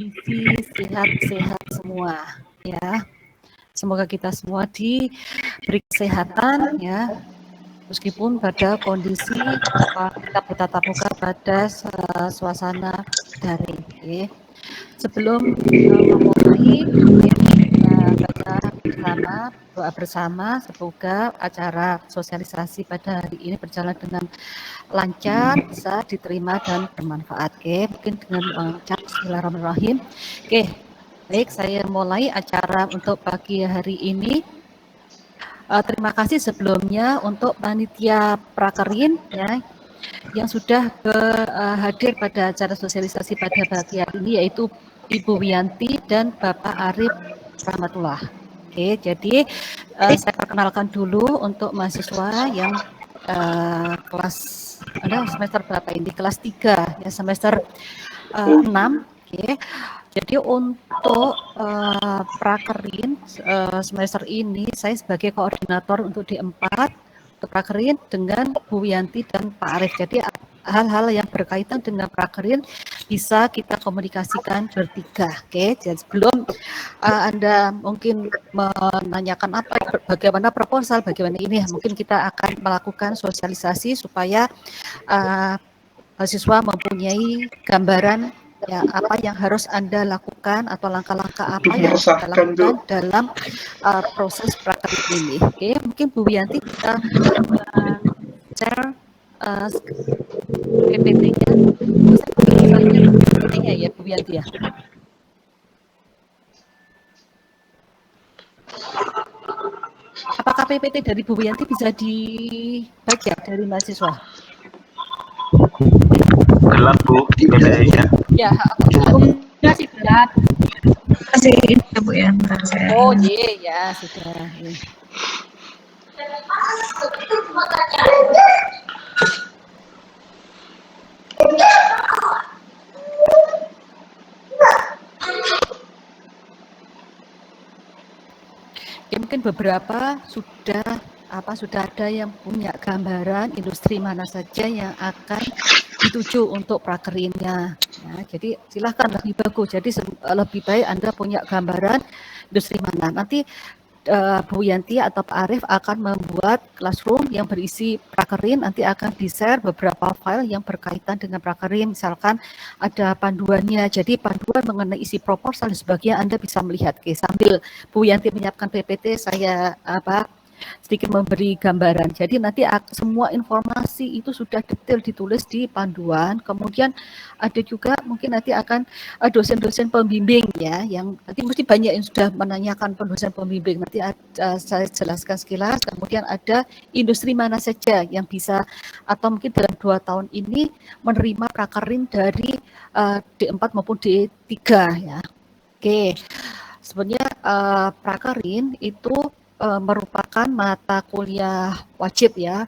kondisi sehat-sehat semua ya. Semoga kita semua diberi kesehatan ya, meskipun pada kondisi kita bertatap muka pada suasana daring. Okay. Sebelum memulai, kita baca bersama, doa bersama, semoga acara sosialisasi pada hari ini berjalan dengan lancar, bisa diterima dan bermanfaat. Oke, mungkin dengan mengucap Bismillahirrahmanirrahim. Oke, baik, saya mulai acara untuk pagi hari ini. Terima kasih sebelumnya untuk panitia Prakerin ya, yang sudah hadir pada acara sosialisasi pada pagi hari ini, yaitu Ibu Wiyanti dan Bapak Arif Rahmatullah. Oke, jadi saya perkenalkan dulu untuk mahasiswa yang kelas semester berapa ini? Kelas 3 ya, semester 6. Oke. Jadi untuk Prakerin semester ini saya sebagai koordinator untuk D4 untuk Prakerin dengan Bu Wiyanti dan Pak Arif. Jadi hal-hal yang berkaitan dengan Prakerin bisa kita komunikasikan bertiga. Oke, jadi sebelum Anda mungkin menanyakan bagaimana proposal, bagaimana ini, mungkin kita akan melakukan sosialisasi supaya mahasiswa mempunyai gambaran ya apa yang harus Anda lakukan atau langkah-langkah apa yang harus Anda lakukan dalam proses Prakerin ini. Oke, mungkin Bu Wiyanti bisa share PPT-nya. Saya bisa lihat PPT-nya ya Bu Wiyanti ya. Apakah PPT dari Bu Wiyanti bisa dibaca dari mahasiswa? Gelap Bu, PPT-nya. Ya, sudah sih gelap. Kasih ya Bu ya, ntar saya. Oh iya ya sudah. Ya, mungkin beberapa sudah ada yang punya gambaran industri mana saja yang akan dituju untuk Prakerinnya. Ya, jadi silahkan lebih bagus. Jadi lebih baik Anda punya gambaran industri mana. Nanti Bu Yanti atau Pak Arif akan membuat classroom yang berisi Prakerin, nanti akan di-share beberapa file yang berkaitan dengan Prakerin, misalkan ada panduannya, jadi panduan mengenai isi proposal dan sebagainya Anda bisa melihat. Oke, sambil Bu Yanti menyiapkan PPT, saya sedikit memberi gambaran. Jadi nanti semua informasi itu sudah detail ditulis di panduan. Kemudian ada juga mungkin nanti akan dosen-dosen pembimbing ya, yang nanti mesti banyak yang sudah menanyakan dosen pembimbing. Nanti saya jelaskan sekilas. Kemudian ada industri mana saja yang bisa atau mungkin dalam 2 tahun ini menerima Prakerin dari D4 maupun D3 ya. Oke. Sebenarnya Prakerin itu merupakan mata kuliah wajib ya,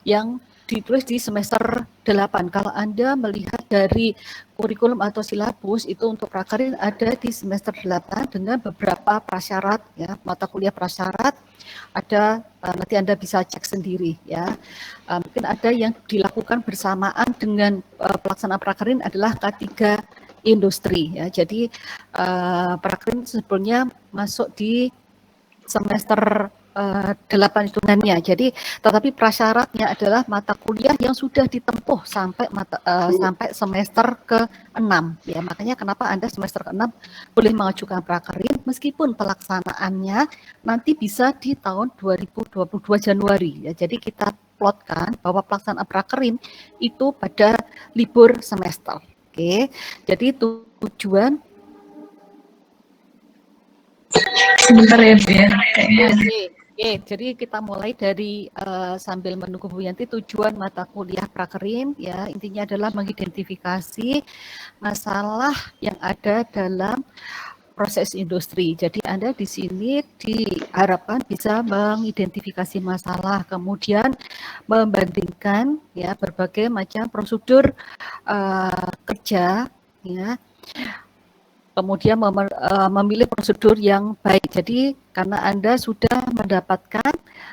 yang ditulis di semester 8. Kalau Anda melihat dari kurikulum atau silabus itu untuk Prakerin ada di semester 8 dengan beberapa prasyarat ya, mata kuliah prasyarat ada, nanti Anda bisa cek sendiri ya. Mungkin ada yang dilakukan bersamaan dengan pelaksanaan Prakerin adalah K3 industri ya. Jadi Prakerin sebetulnya masuk di semester 8 hitungannya. Jadi tetapi prasyaratnya adalah mata kuliah yang sudah ditempuh sampai sampai semester ke-6 ya. Makanya kenapa Anda semester ke-6 boleh mengajukan Prakerin meskipun pelaksanaannya nanti bisa di tahun 2022 Januari ya. Jadi kita plotkan bahwa pelaksanaan Prakerin itu pada libur semester. Oke. Jadi tujuan sebentar ya Bu ya. Oke, jadi kita mulai dari sambil menunggu Bu Yanti, tujuan mata kuliah Prakerin ya, intinya adalah mengidentifikasi masalah yang ada dalam proses industri. Jadi Anda di sini diharapkan bisa mengidentifikasi masalah, kemudian membandingkan ya berbagai macam prosedur kerja ya kemudian memilih prosedur yang baik. Jadi karena Anda sudah mendapatkan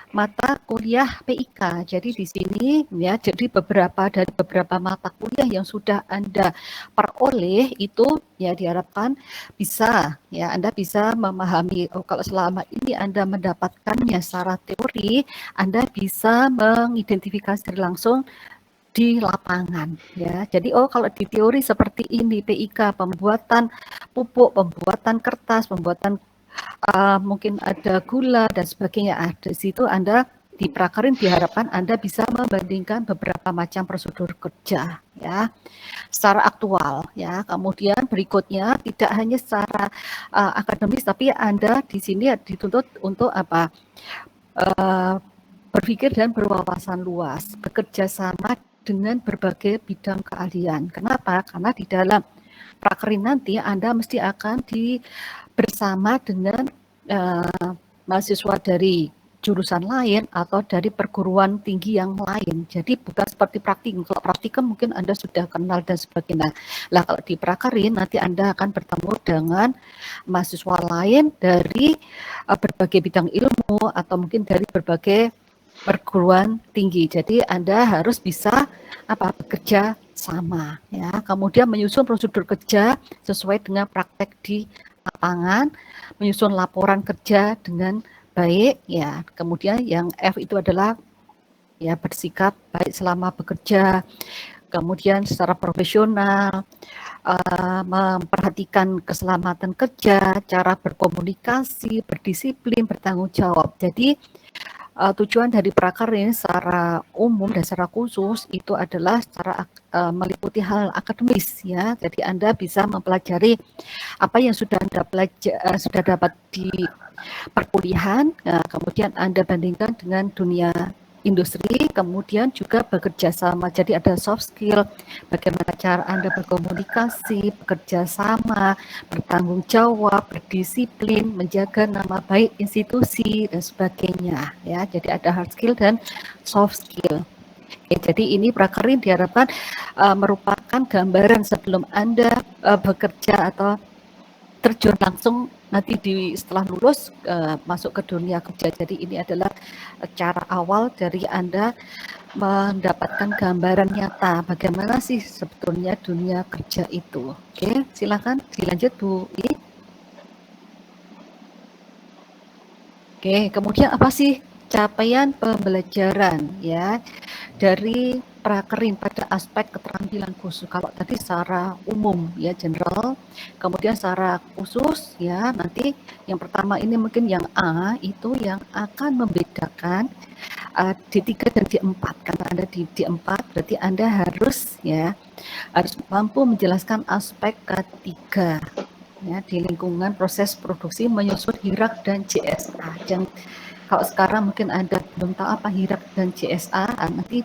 mata kuliah PIK. Jadi di sini ya, jadi dari beberapa mata kuliah yang sudah Anda peroleh itu ya diharapkan bisa ya Anda bisa memahami kalau selama ini Anda mendapatkannya secara teori, Anda bisa mengidentifikasi langsung di lapangan ya. Jadi kalau di teori seperti ini PIK, pembuatan pupuk, pembuatan kertas, pembuatan mungkin ada gula dan sebagainya. Di situ Anda di prakerin diharapkan Anda bisa membandingkan beberapa macam prosedur kerja ya secara aktual ya. Kemudian berikutnya tidak hanya secara akademis tapi Anda di sini dituntut untuk apa? Berpikir dan berwawasan luas, bekerja sama dengan berbagai bidang keahlian. Kenapa? Karena di dalam prakerin nanti Anda mesti akan bersama dengan mahasiswa dari jurusan lain atau dari perguruan tinggi yang lain. Jadi bukan seperti praktikum. Kalau praktikum mungkin Anda sudah kenal dan sebagainya. Lah kalau di prakerin nanti Anda akan bertemu dengan mahasiswa lain dari berbagai bidang ilmu atau mungkin dari berbagai perguruan tinggi. Jadi Anda harus bisa bekerja sama ya. Kemudian menyusun prosedur kerja sesuai dengan praktek di lapangan, menyusun laporan kerja dengan baik ya. Kemudian yang F itu adalah ya bersikap baik selama bekerja. Kemudian secara profesional, memperhatikan keselamatan kerja, cara berkomunikasi, berdisiplin, bertanggung jawab. Jadi tujuan dari prakerin secara umum dan secara khusus itu adalah secara meliputi hal akademis ya. Jadi Anda bisa mempelajari apa yang sudah Anda sudah dapat di perkuliahan, kemudian Anda bandingkan dengan dunia industri, kemudian juga bekerja sama. Jadi ada soft skill, bagaimana cara Anda berkomunikasi, bekerja sama, bertanggung jawab, berdisiplin, menjaga nama baik institusi dan sebagainya. Ya, jadi ada hard skill dan soft skill. Oke, jadi ini prakerin diharapkan merupakan gambaran sebelum Anda bekerja atau terjun langsung nanti setelah lulus masuk ke dunia kerja. Jadi ini adalah cara awal dari Anda mendapatkan gambaran nyata bagaimana sih sebetulnya dunia kerja itu. Oke, silakan dilanjut Bu I. Oke, kemudian apa sih capaian pembelajaran ya dari prakerin pada aspek keterampilan khusus. Kalau tadi secara umum ya general, kemudian secara khusus ya nanti yang pertama ini mungkin yang A itu yang akan membedakan D3 dan D4. Karena Anda di D4 berarti Anda harus mampu menjelaskan aspek ketiga ya di lingkungan proses produksi menyusun HIRAK dan CSA. Dan kalau sekarang mungkin Anda belum tahu apa HIRAK dan CSA, nanti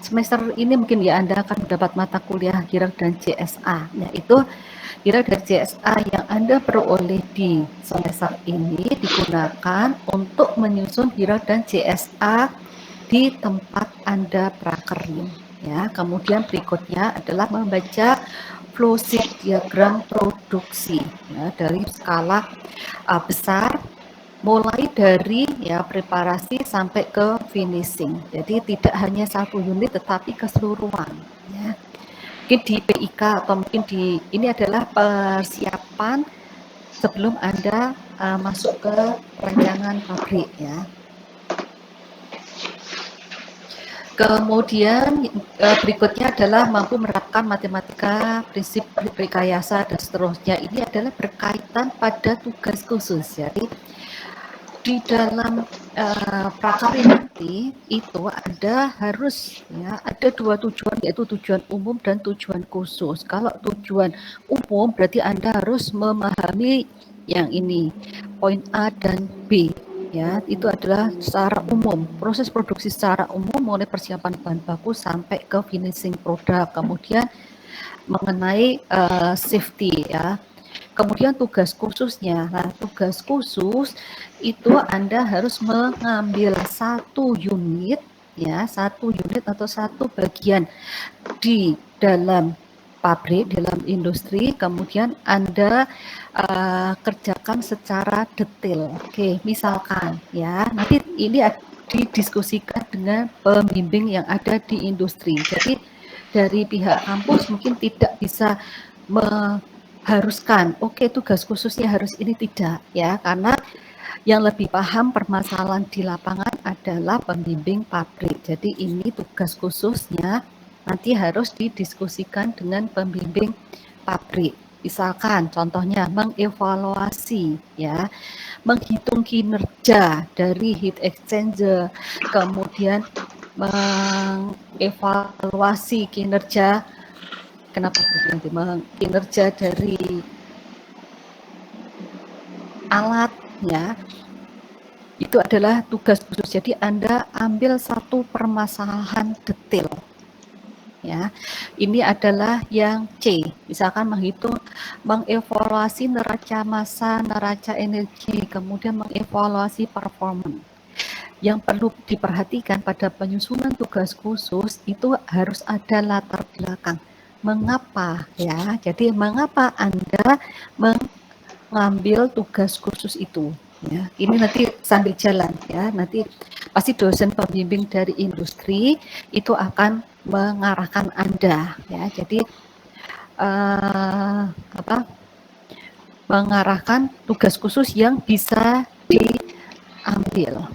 semester ini mungkin ya Anda akan mendapat mata kuliah HIRAK dan CSA. Yaitu HIRAK dan CSA yang Anda peroleh di semester ini digunakan untuk menyusun HIRAK dan CSA di tempat Anda prakerin. Ya, kemudian berikutnya adalah membaca flowsheet diagram produksi ya, dari skala besar mulai dari preparasi sampai ke finishing. Jadi tidak hanya satu unit tetapi keseluruhan ya. Mungkin di PIK atau mungkin ini adalah persiapan sebelum Anda masuk ke rancangan pabrik ya. Kemudian berikutnya adalah mampu menerapkan matematika, prinsip rekayasa dan seterusnya. Ini adalah berkaitan pada tugas khusus. Jadi di dalam prakerin nanti itu Anda harus ada dua tujuan, yaitu tujuan umum dan tujuan khusus. Kalau tujuan umum berarti Anda harus memahami yang ini, poin A dan B. Ya, itu adalah secara umum, proses produksi secara umum mulai persiapan bahan baku sampai ke finishing produk. Kemudian mengenai safety ya. Kemudian tugas khususnya, tugas khusus itu Anda harus mengambil satu unit atau satu bagian di dalam pabrik, dalam industri, kemudian Anda kerjakan secara detail. Oke, misalkan ya, nanti ini didiskusikan dengan pembimbing yang ada di industri. Jadi dari pihak kampus mungkin tidak bisa mengharuskan, oke tugas khususnya harus ini, tidak ya, karena yang lebih paham permasalahan di lapangan adalah pembimbing pabrik. Jadi ini tugas khususnya nanti harus didiskusikan dengan pembimbing pabrik. Misalkan contohnya mengevaluasi ya, menghitung kinerja dari heat exchanger, kemudian mengevaluasi kinerja kinerja dari alat ya. Itu adalah tugas khusus. Jadi Anda ambil satu permasalahan detail. Ya, ini adalah yang C. Misalkan mengevaluasi neraca massa, neraca energi, kemudian mengevaluasi performance. Yang perlu diperhatikan pada penyusunan tugas khusus itu harus ada latar belakang. Mengapa ya? Jadi mengapa Anda mengambil tugas khusus itu? Ya, ini nanti sambil jalan ya. Nanti pasti dosen pembimbing dari industri itu akan mengarahkan Anda ya. Jadi mengarahkan tugas khusus yang bisa diambil.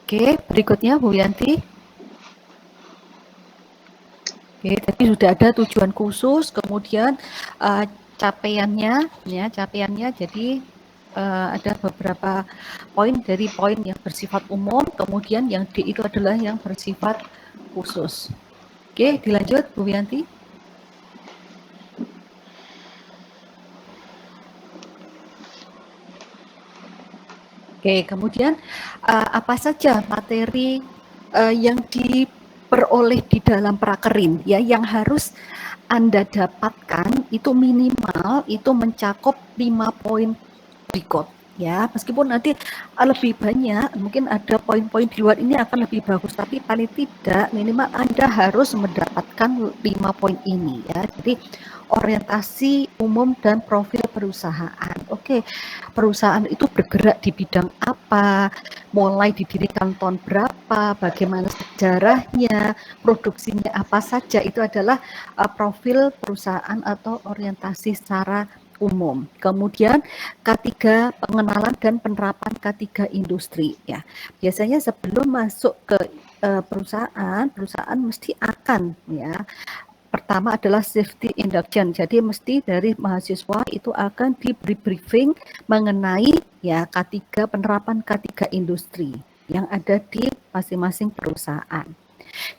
Oke, berikutnya Bu Yanti. Oke, tadi sudah ada tujuan khusus, kemudian capaiannya ya, jadi ada beberapa poin dari poin yang bersifat umum, kemudian yang D itu adalah yang bersifat khusus. Oke, dilanjut Bu Yanti. Oke, kemudian apa saja materi yang diperoleh di dalam prakerin ya, yang harus Anda dapatkan itu minimal itu mencakup 5 poin berikut ya, meskipun nanti lebih banyak, mungkin ada poin-poin di luar ini akan lebih bagus, tapi paling tidak minimal Anda harus mendapatkan 5 poin ini ya. Jadi orientasi umum dan profil perusahaan. Oke, perusahaan itu bergerak di bidang apa, mulai didirikan tahun berapa, bagaimana sejarahnya, produksinya apa saja, itu adalah profil perusahaan atau orientasi secara umum. Kemudian K3 pengenalan dan penerapan K3 industri ya. Biasanya sebelum masuk ke perusahaan mesti akan ya. Pertama adalah safety induction. Jadi mesti dari mahasiswa itu akan diberi briefing mengenai ya K3 penerapan K3 industri yang ada di masing-masing perusahaan.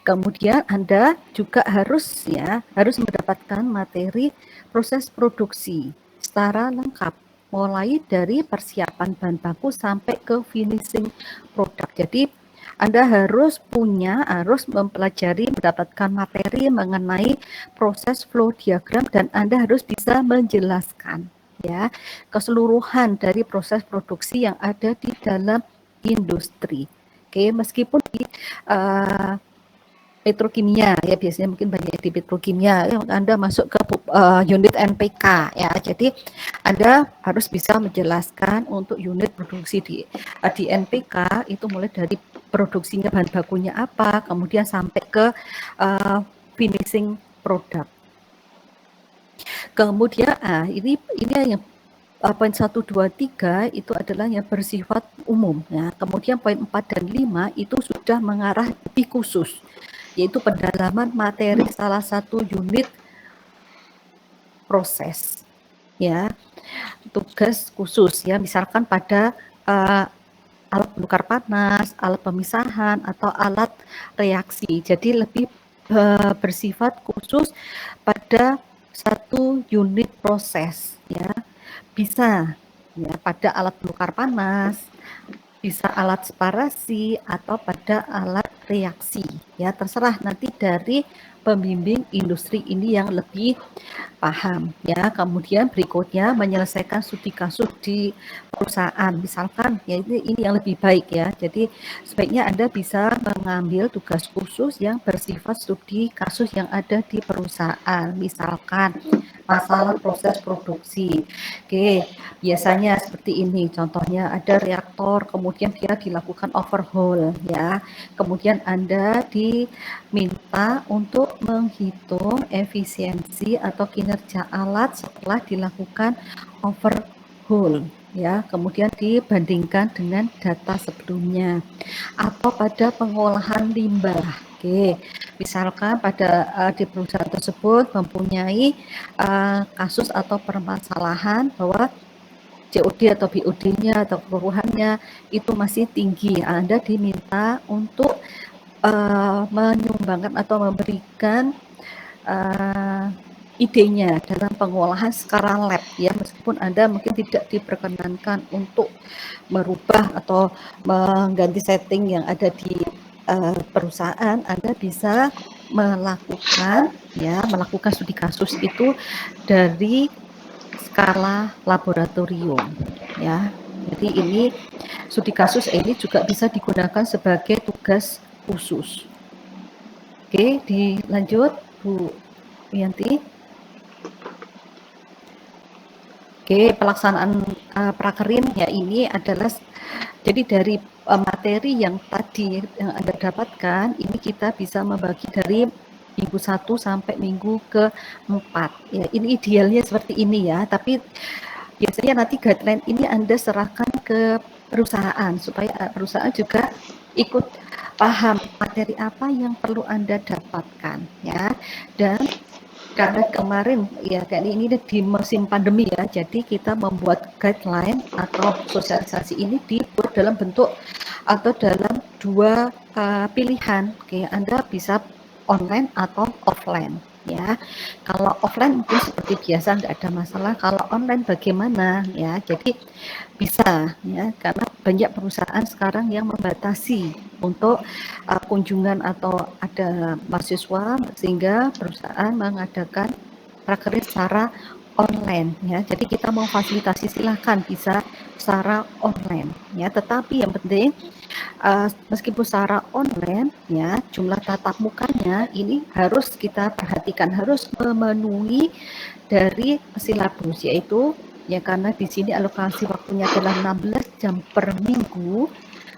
Kemudian Anda juga harus mendapatkan materi proses produksi secara lengkap, mulai dari persiapan bahan baku sampai ke finishing produk. Jadi Anda harus mempelajari, mendapatkan materi mengenai proses flow diagram, dan Anda harus bisa menjelaskan ya keseluruhan dari proses produksi yang ada di dalam industri. Oke, meskipun di petrokimia ya, biasanya mungkin banyak di petrokimia, Anda masuk ke unit NPK ya, jadi Anda harus bisa menjelaskan untuk unit produksi di NPK itu mulai dari produksinya, bahan bakunya apa, kemudian sampai ke finishing produk. Kemudian ini yang poin 1, 2, 3 itu adalah yang bersifat umum ya. Kemudian poin 4 dan 5 itu sudah mengarah lebih khusus, yaitu pendalaman materi salah satu unit proses ya, tugas khusus ya, misalkan pada alat penukar panas, alat pemisahan, atau alat reaksi. Jadi lebih bersifat khusus pada satu unit proses ya, bisa ya pada alat penukar panas, bisa alat separasi, atau pada alat reaksi ya, terserah nanti dari pembimbing industri ini yang lebih paham ya. Kemudian berikutnya menyelesaikan studi kasus di perusahaan. Misalkan ya ini yang lebih baik ya. Jadi sebaiknya Anda bisa mengambil tugas khusus yang bersifat studi kasus yang ada di perusahaan. Misalkan masalah proses produksi. Oke, biasanya seperti ini. Contohnya ada reaktor, kemudian dia dilakukan overhaul ya. Kemudian Anda diminta untuk menghitung efisiensi atau kinerja alat setelah dilakukan overhaul ya. Kemudian dibandingkan dengan data sebelumnya atau pada pengolahan limbah. Oke, misalkan pada di perusahaan tersebut mempunyai kasus atau permasalahan bahwa COD atau BOD-nya atau keluruhannya itu masih tinggi. Anda diminta untuk menyumbangkan atau memberikan idenya dalam pengolahan secara lab ya, meskipun Anda mungkin tidak diperkenankan untuk merubah atau mengganti setting yang ada di perusahaan, Anda bisa melakukan studi kasus itu dari skala laboratorium ya. Jadi ini studi kasus ini juga bisa digunakan sebagai tugas khusus. Oke, dilanjut Bu Yanti. Oke, pelaksanaan prakerin ya ini adalah jadi dari materi yang tadi yang Anda dapatkan, ini kita bisa membagi dari minggu 1 sampai minggu ke-4. Ya, ini idealnya seperti ini ya, tapi biasanya nanti guideline ini Anda serahkan ke perusahaan supaya perusahaan juga ikut paham materi apa yang perlu Anda dapatkan ya. Dan karena kemarin ya kayak ini di musim pandemi ya, jadi kita membuat guideline atau sosialisasi ini dibuat dalam bentuk atau dalam dua pilihan. Oke, Anda bisa online atau offline ya. Kalau offline mungkin seperti biasa nggak ada masalah. Kalau online bagaimana ya? Jadi bisa ya, karena banyak perusahaan sekarang yang membatasi untuk kunjungan atau ada mahasiswa, sehingga perusahaan mengadakan prakerin secara online ya. Jadi kita mau fasilitasi silahkan bisa secara online ya. Tetapi yang penting meskipun secara online ya, jumlah tatap mukanya ini harus kita perhatikan, harus memenuhi dari silabus, yaitu ya karena di sini alokasi waktunya adalah 16 jam per minggu,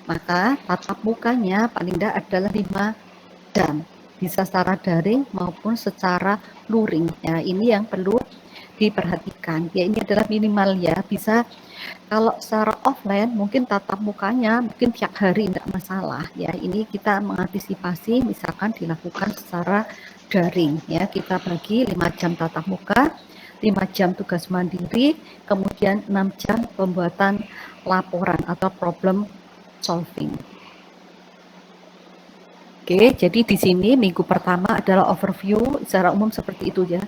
maka tatap mukanya paling tidak adalah 5 jam, bisa secara daring maupun secara luring ya. Ini yang perlu diperhatikan ya, ini adalah minimal ya. Bisa kalau secara offline mungkin tatap mukanya mungkin tiap hari tidak masalah ya. Ini kita mengantisipasi misalkan dilakukan secara daring ya, kita bagi 5 jam tatap muka, 5 jam tugas mandiri, kemudian 6 jam pembuatan laporan atau problem solving. Oke, jadi di sini minggu pertama adalah overview secara umum seperti itu ya.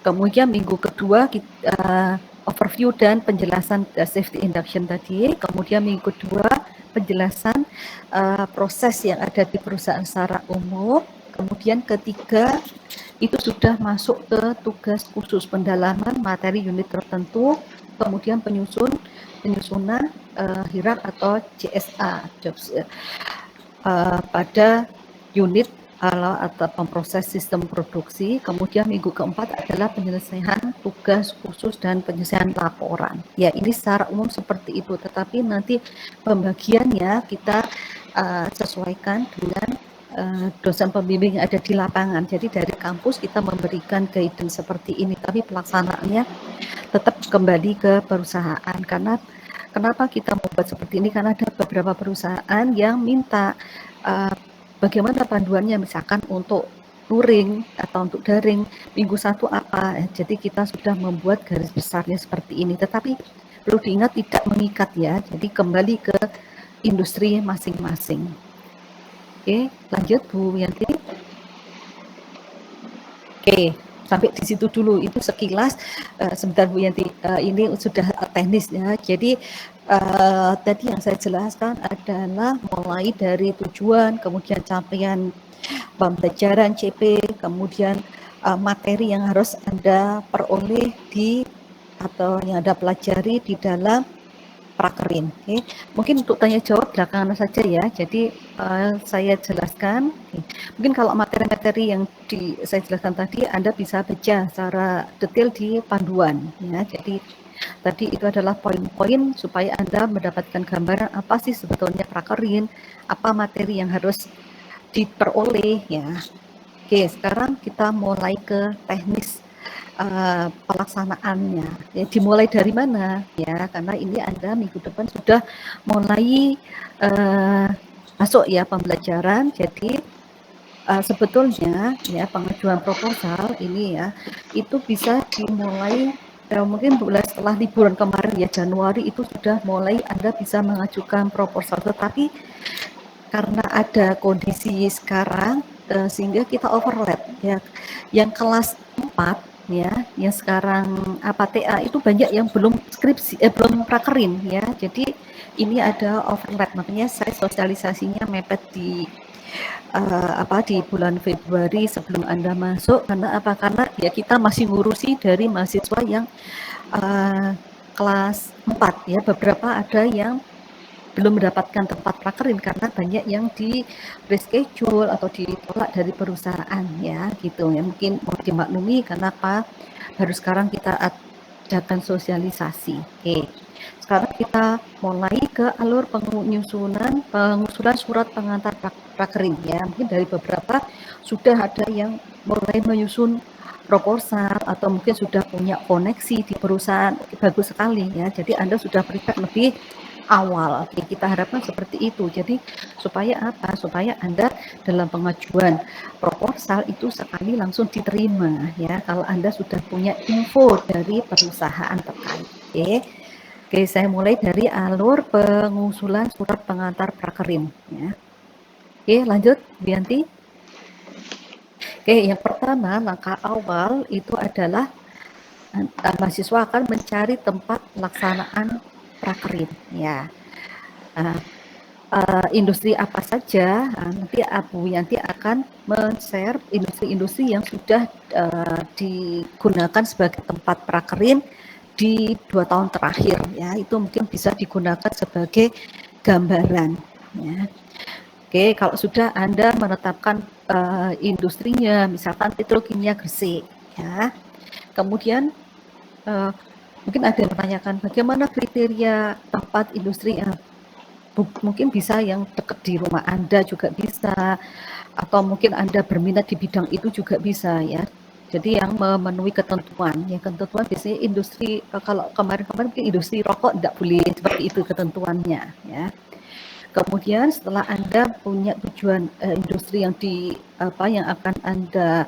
Kemudian minggu kedua kita overview dan penjelasan safety induction tadi. Kemudian minggu kedua penjelasan proses yang ada di perusahaan secara umum. Kemudian ketiga itu sudah masuk ke tugas khusus pendalaman materi unit tertentu. Kemudian penyusunan HIRAK atau CSA pada unit atau pemproses sistem produksi. Kemudian minggu keempat adalah penyelesaian tugas khusus dan penyelesaian laporan. Ya, ini secara umum seperti itu, tetapi nanti pembagiannya kita sesuaikan dengan dosen pembimbing yang ada di lapangan. Jadi dari kampus kita memberikan guidance seperti ini, tapi pelaksanaannya tetap kembali ke perusahaan. Karena kenapa kita membuat seperti ini? Karena ada beberapa perusahaan yang minta bagaimana panduannya, misalkan untuk luring atau untuk daring minggu 1 apa. Jadi kita sudah membuat garis besarnya seperti ini, tetapi perlu diingat tidak mengikat ya. Jadi kembali ke industri masing-masing. Oke, lanjut Bu Yanti. Oke, Sampai di situ dulu, itu sekilas. Sebentar Bu Yanti, ini sudah teknis ya. Jadi tadi yang saya jelaskan adalah mulai dari tujuan, kemudian capaian pembelajaran CP, kemudian materi yang harus Anda peroleh atau yang Anda pelajari di dalam prakerin. Okay. Mungkin untuk tanya jawab belakangan saja ya. Jadi saya jelaskan. Okay. Mungkin kalau materi-materi yang saya jelaskan tadi Anda bisa baca secara detail di panduan ya. Jadi tadi itu adalah poin-poin supaya Anda mendapatkan gambaran apa sih sebetulnya prakerin, apa materi yang harus diperoleh ya. Oke, sekarang kita mulai ke teknis pelaksanaannya. Ya, dimulai dari mana? Ya, karena ini Anda minggu depan sudah mulai masuk ya pembelajaran. Jadi sebetulnya ya pengajuan proposal ini ya itu bisa dimulai mungkin setelah liburan kemarin ya Januari itu sudah mulai Anda bisa mengajukan proposal. Tetapi karena ada kondisi sekarang sehingga kita overlap ya. Yang kelas 4 ya, yang sekarang TA itu banyak yang belum skripsi, belum prakerin ya. Jadi ini ada overlap, makanya saya sosialisasinya mepet di di bulan Februari sebelum Anda masuk. Karena apa? Karena ya kita masih ngurusi dari mahasiswa yang kelas 4 ya. Beberapa ada yang belum mendapatkan tempat prakerin karena banyak yang di reschedule atau ditolak dari perusahaan ya gitu ya. Mungkin mau dimaklumi karena apa, baru sekarang kita adakan sosialisasi. Oke, sekarang kita mulai ke alur pengusulan surat pengantar prakerin ya. Mungkin dari beberapa sudah ada yang mulai menyusun proposal atau mungkin sudah punya koneksi di perusahaan. Bagus sekali ya, jadi Anda sudah prepare lebih awal. Oke, kita harapkan seperti itu. Jadi supaya apa? Supaya Anda dalam pengajuan proposal itu sekali langsung diterima ya. Kalau Anda sudah punya info dari perusahaan terkait. Oke, saya mulai dari alur pengusulan surat pengantar prakerin ya. Oke, lanjut Bianti. Oke, yang pertama langkah awal itu adalah mahasiswa akan mencari tempat pelaksanaan prakerin ya. Industri apa saja nanti Bu Yanti akan men-share industri-industri yang sudah digunakan sebagai tempat prakerin di 2 tahun terakhir ya. Itu mungkin bisa digunakan sebagai gambaran ya. Oke, kalau sudah Anda menetapkan industrinya, misalkan petrokimia Gresik ya. Kemudian mungkin ada yang menanyakan bagaimana kriteria tempat industri mungkin bisa yang dekat di rumah Anda juga bisa, atau mungkin Anda berminat di bidang itu juga bisa ya. Jadi yang memenuhi ketentuan, ya ketentuan biasanya industri, kalau kemarin-kemarin mungkin industri rokok tidak boleh seperti itu ketentuannya ya. Kemudian setelah Anda punya tujuan industri yang yang akan Anda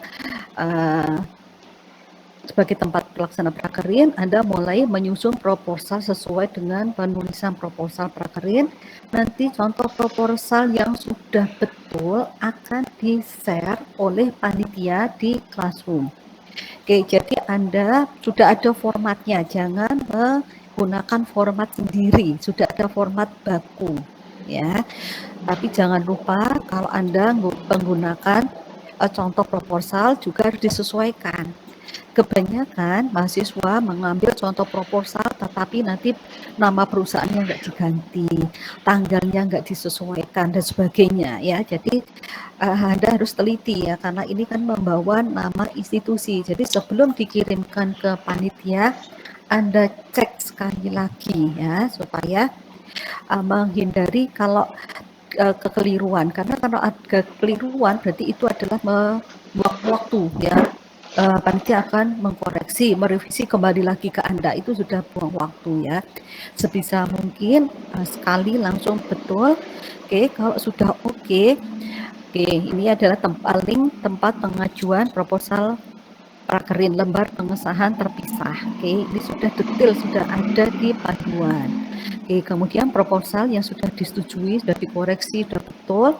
sebagai tempat pelaksana prakerin, Anda mulai menyusun proposal sesuai dengan penulisan proposal prakerin. Nanti contoh proposal yang sudah betul akan di-share oleh panitia di classroom. Oke, jadi Anda sudah ada formatnya, jangan menggunakan format sendiri, sudah ada format baku ya. Tapi jangan lupa kalau Anda menggunakan contoh proposal juga harus disesuaikan. Kebanyakan mahasiswa mengambil contoh proposal tetapi nanti nama perusahaannya nggak diganti, tanggalnya nggak disesuaikan dan sebagainya ya. Jadi Anda harus teliti ya, karena ini kan membawa nama institusi. Jadi sebelum dikirimkan ke panitia Anda cek sekali lagi ya, supaya menghindari kalau kekeliruan. Karena kalau ada kekeliruan berarti itu adalah membuang waktu ya. Panitia akan mengkoreksi, merevisi kembali lagi ke Anda, itu sudah buang waktu ya. Sebisa mungkin sekali langsung betul. Oke, kalau sudah oke, ini adalah tempat pengajuan proposal prakerin, lembar pengesahan terpisah. Oke, ini sudah detail, sudah ada di panduan. Oke, kemudian proposal yang sudah disetujui, sudah dikoreksi, sudah betul.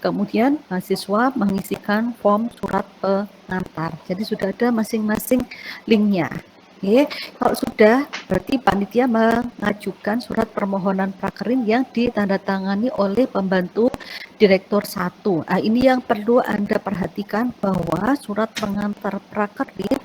Kemudian mahasiswa mengisikan form surat pengantar. Jadi sudah ada masing-masing linknya. Oke, kalau sudah, berarti panitia mengajukan surat permohonan prakerin yang ditandatangani oleh pembantu Direktur 1. Nah, ini yang perlu Anda perhatikan bahwa surat pengantar prakerin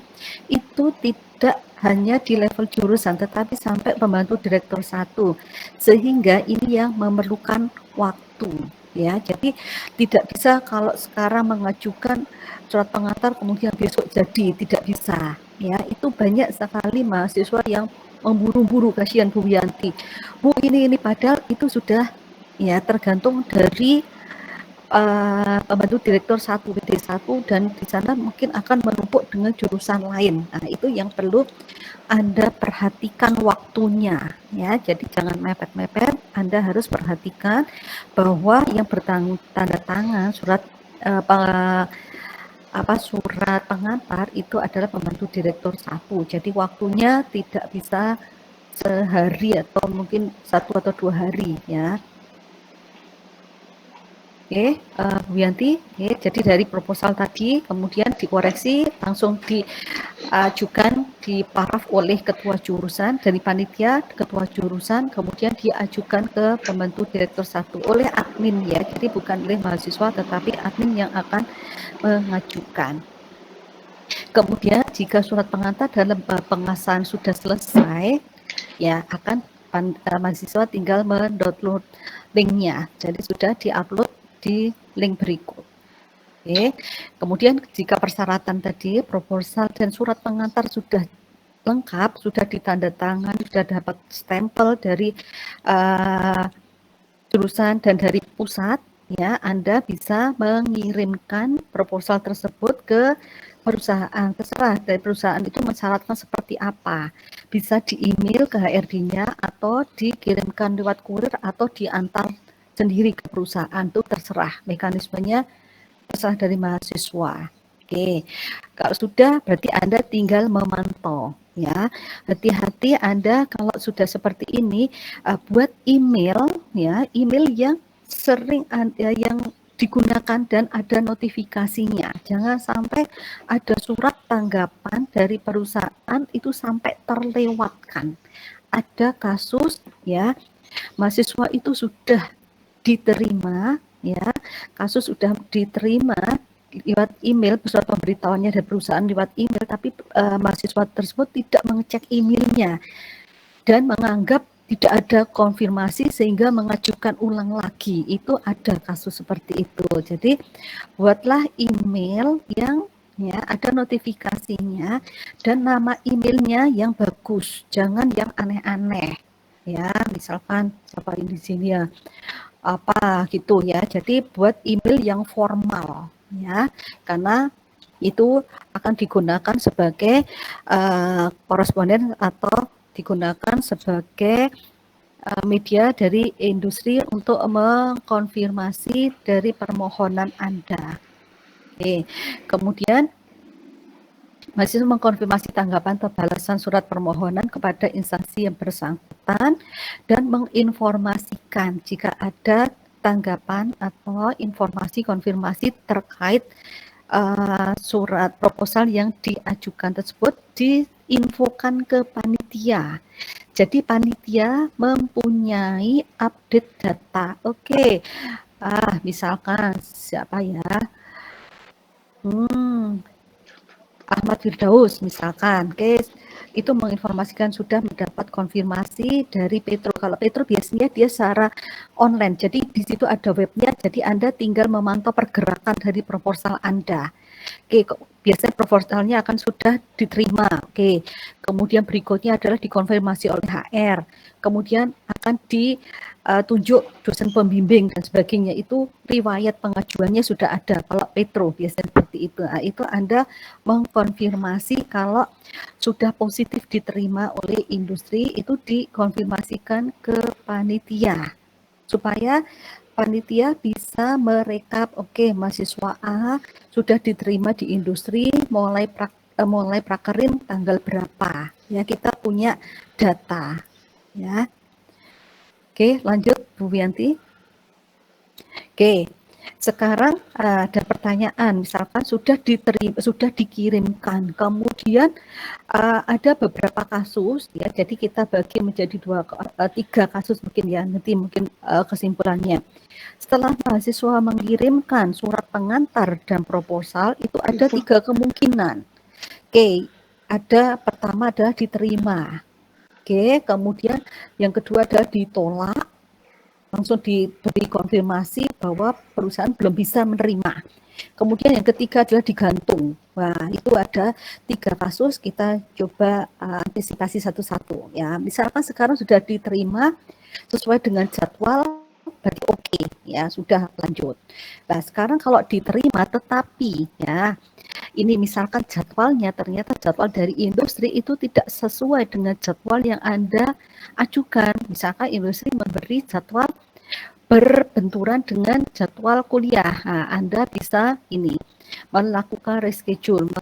itu tidak hanya di level jurusan, tetapi sampai pembantu Direktur 1. Sehingga ini yang memerlukan waktu. Ya, jadi tidak bisa kalau sekarang mengajukan surat pengantar kemudian besok jadi, tidak bisa. Ya, itu banyak sekali mahasiswa yang memburu-buru, kasihan Bu Wiyanti. Bu, ini padahal itu sudah ya tergantung dari pembantu direktur 1 PD1 dan di sana mungkin akan menumpuk dengan jurusan lain. Nah, itu yang perlu Anda perhatikan waktunya ya. Jadi jangan mepet-mepet, Anda harus perhatikan bahwa yang bertanda tangan surat surat pengantar itu adalah pembantu direktur 1. Jadi waktunya tidak bisa sehari atau mungkin 1 atau 2 hari ya. Oke, Bu Yanti, jadi dari proposal tadi kemudian dikoreksi langsung diajukan di paraf oleh ketua jurusan dari panitia ketua jurusan, kemudian diajukan ke pembantu direktur 1 oleh admin ya, jadi bukan oleh mahasiswa tetapi admin yang akan mengajukan. Kemudian jika surat pengantar dalam pengasahan sudah selesai, ya akan mahasiswa tinggal mendownload linknya, jadi sudah diupload di link berikut. Oke. Kemudian jika persyaratan tadi proposal dan surat pengantar sudah lengkap, sudah ditandatangani, sudah dapat stempel dari jurusan dan dari pusat, ya Anda bisa mengirimkan proposal tersebut ke perusahaan. Terserah dari perusahaan itu mensyaratkan seperti apa. Bisa di email ke HRD-nya atau dikirimkan lewat kurir atau diantar sendiri ke perusahaan, itu terserah mekanismenya, terserah dari mahasiswa. Oke, kalau sudah berarti Anda tinggal memantau ya. Hati-hati Anda kalau sudah seperti ini buat email ya, email yang sering yang digunakan dan ada notifikasinya. Jangan sampai ada surat tanggapan dari perusahaan itu sampai terlewatkan. Ada kasus ya, mahasiswa itu sudah diterima ya, kasus sudah diterima lewat email, surat pemberitahuannya dari perusahaan lewat email, tapi mahasiswa tersebut tidak mengecek emailnya dan menganggap tidak ada konfirmasi sehingga mengajukan ulang lagi. Itu ada kasus seperti itu. Jadi buatlah email yang ya ada notifikasinya dan nama emailnya yang bagus, jangan yang aneh-aneh ya. Misalkan siapa ini di sini ya, apa gitu ya. Jadi buat email yang formal ya, karena itu akan digunakan sebagai koresponden atau digunakan sebagai media dari industri untuk mengkonfirmasi dari permohonan Anda. Oke, kemudian mahasiswa mengkonfirmasi tanggapan atau balasan surat permohonan kepada instansi yang bersangkutan dan menginformasikan jika ada tanggapan atau informasi konfirmasi terkait surat proposal yang diajukan tersebut diinfokan ke panitia. Jadi panitia mempunyai update data. Oke, misalkan siapa ya? Ahmad Firdaus misalkan, itu menginformasikan sudah mendapat konfirmasi dari Petro. Kalau Petro biasanya dia secara online, jadi di situ ada webnya, jadi Anda tinggal memantau pergerakan dari proposal Anda. Oke, biasanya proposalnya akan sudah diterima. Oke, kemudian berikutnya adalah dikonfirmasi oleh HR, kemudian akan ditunjuk dosen pembimbing dan sebagainya. Itu riwayat pengajuannya sudah ada. Kalau Petro biasanya seperti itu. Nah, itu Anda mengkonfirmasi kalau sudah positif diterima oleh industri, itu dikonfirmasikan ke panitia supaya panitia bisa merekap, oke, mahasiswa A sudah diterima di industri mulai prakerin tanggal berapa. Ya, kita punya data. Ya. Oke, lanjut Bu Wiyanti. Oke, sekarang ada pertanyaan, misalkan sudah dikirimkan, kemudian ada beberapa kasus, ya. Jadi kita bagi menjadi 3 kasus mungkin ya, nanti mungkin kesimpulannya. Setelah mahasiswa mengirimkan surat pengantar dan proposal, itu ada 3 kemungkinan. Oke, pertama adalah diterima. Oke, kemudian yang kedua adalah ditolak, langsung diberi konfirmasi bahwa perusahaan belum bisa menerima. Kemudian yang ketiga adalah digantung. Wah, itu ada 3 kasus, kita coba antisipasi satu-satu. Ya, misalkan sekarang sudah diterima sesuai dengan jadwal, berarti oke, ya sudah lanjut. Nah, sekarang kalau diterima tetapi ya ini misalkan jadwalnya ternyata jadwal dari industri itu tidak sesuai dengan jadwal yang Anda ajukan. Misalkan industri memberi jadwal berbenturan dengan jadwal kuliah. Nah, Anda bisa ini melakukan reschedule,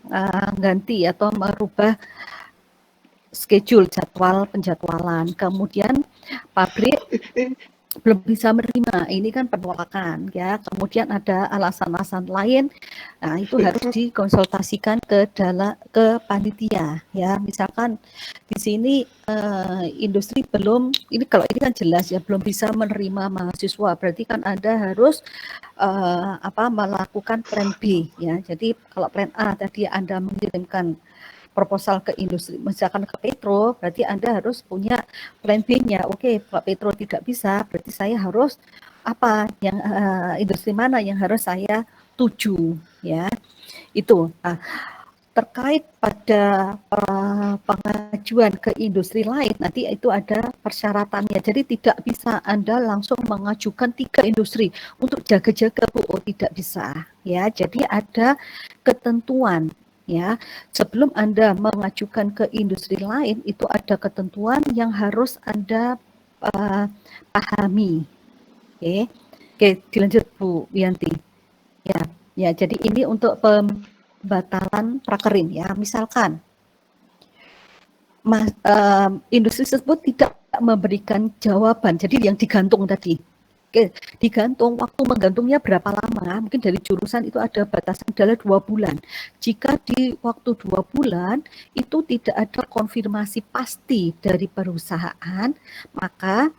mengganti atau merubah schedule jadwal penjadwalan. Kemudian pabrik belum bisa menerima, ini kan penolakan ya. Kemudian ada alasan-alasan lain, nah itu harus dikonsultasikan ke panitia ya. Misalkan di sini industri belum, ini kalau ini kan jelas ya, belum bisa menerima mahasiswa, berarti kan Anda harus melakukan plan B ya. Jadi kalau plan A tadi Anda mengirimkan proposal ke industri, misalkan ke Petro, berarti Anda harus punya plan B-nya. Oke, Pak Petro tidak bisa, berarti saya harus yang industri mana yang harus saya tuju, ya. Itu. Nah, terkait pada pengajuan ke industri lain, nanti itu ada persyaratannya. Jadi tidak bisa Anda langsung mengajukan 3 industri untuk jaga-jaga, Bu. Oh, tidak bisa, ya. Jadi ada ketentuan. Ya, sebelum Anda mengajukan ke industri lain, itu ada ketentuan yang harus Anda pahami. Oke, dilanjut Bu Wiyanti. Ya, jadi ini untuk pembatalan prakerin ya. Misalkan industri tersebut tidak memberikan jawaban, jadi yang digantung tadi. Oke, digantung, waktu menggantungnya berapa lama? Mungkin dari jurusan itu ada batasan adalah 2 bulan. Jika di waktu 2 bulan itu tidak ada konfirmasi pasti dari perusahaan, maka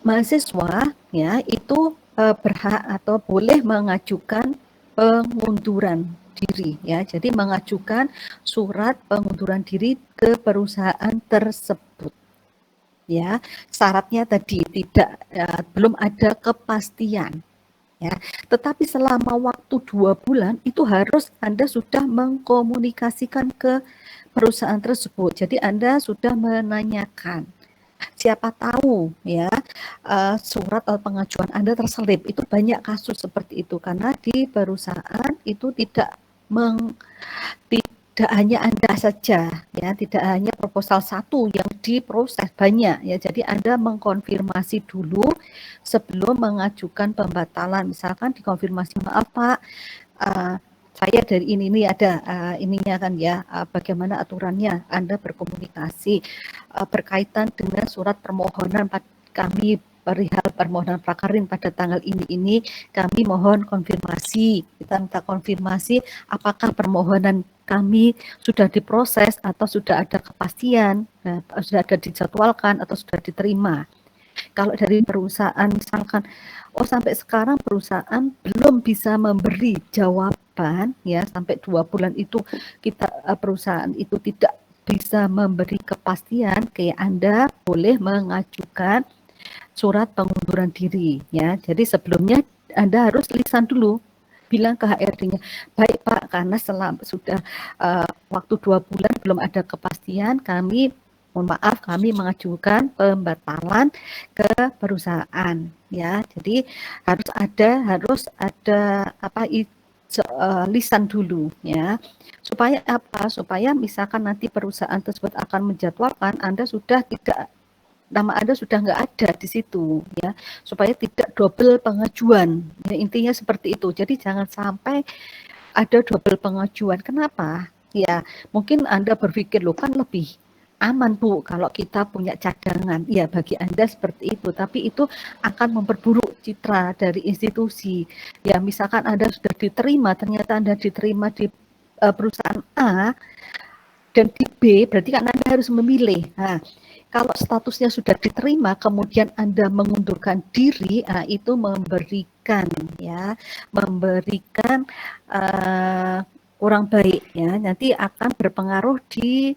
mahasiswa ya itu berhak atau boleh mengajukan pengunduran diri ya. Jadi mengajukan surat pengunduran diri ke perusahaan tersebut. Ya, syaratnya tadi belum ada kepastian ya. Tetapi selama waktu 2 bulan itu harus Anda sudah mengkomunikasikan ke perusahaan tersebut. Jadi Anda sudah menanyakan. Siapa tahu ya surat atau pengajuan Anda terselip. Itu banyak kasus seperti itu karena di perusahaan itu tidak hanya Anda saja ya, tidak hanya proposal satu yang diproses, banyak ya. Jadi Anda mengkonfirmasi dulu sebelum mengajukan pembatalan. Misalkan dikonfirmasi, maaf Pak, saya dari ini ada ininya kan ya, bagaimana aturannya. Anda berkomunikasi berkaitan dengan surat permohonan kami perihal permohonan prakerin pada tanggal ini kami mohon konfirmasi. Kita minta konfirmasi apakah permohonan kami sudah diproses atau sudah ada kepastian, sudah ada dijadwalkan atau sudah diterima. Kalau dari perusahaan misalkan, sampai sekarang perusahaan belum bisa memberi jawaban ya, sampai 2 bulan itu perusahaan itu tidak bisa memberi kepastian, kayak Anda boleh mengajukan surat pengunduran diri ya. Jadi sebelumnya Anda harus lisan dulu, bilang ke HRD-nya, baik Pak, karena sudah waktu 2 bulan belum ada kepastian, mohon maaf, kami mengajukan pembatalan ke perusahaan ya. Jadi harus ada lisan dulu ya. Supaya apa? Supaya misalkan nanti perusahaan tersebut akan menjadwalkan, nama Anda sudah nggak ada di situ ya, supaya tidak double pengajuan ya, intinya seperti itu. Jadi jangan sampai ada double pengajuan. Kenapa? Ya mungkin Anda berpikir loh kan lebih aman Bu kalau kita punya cadangan. Ya bagi Anda seperti itu, tapi itu akan memperburuk citra dari institusi. Ya misalkan Anda sudah diterima, ternyata Anda diterima di perusahaan A dan di B, berarti kan Anda harus memilih. Nah, kalau statusnya sudah diterima, kemudian Anda mengundurkan diri, itu memberikan kurang baik ya. Nanti akan berpengaruh di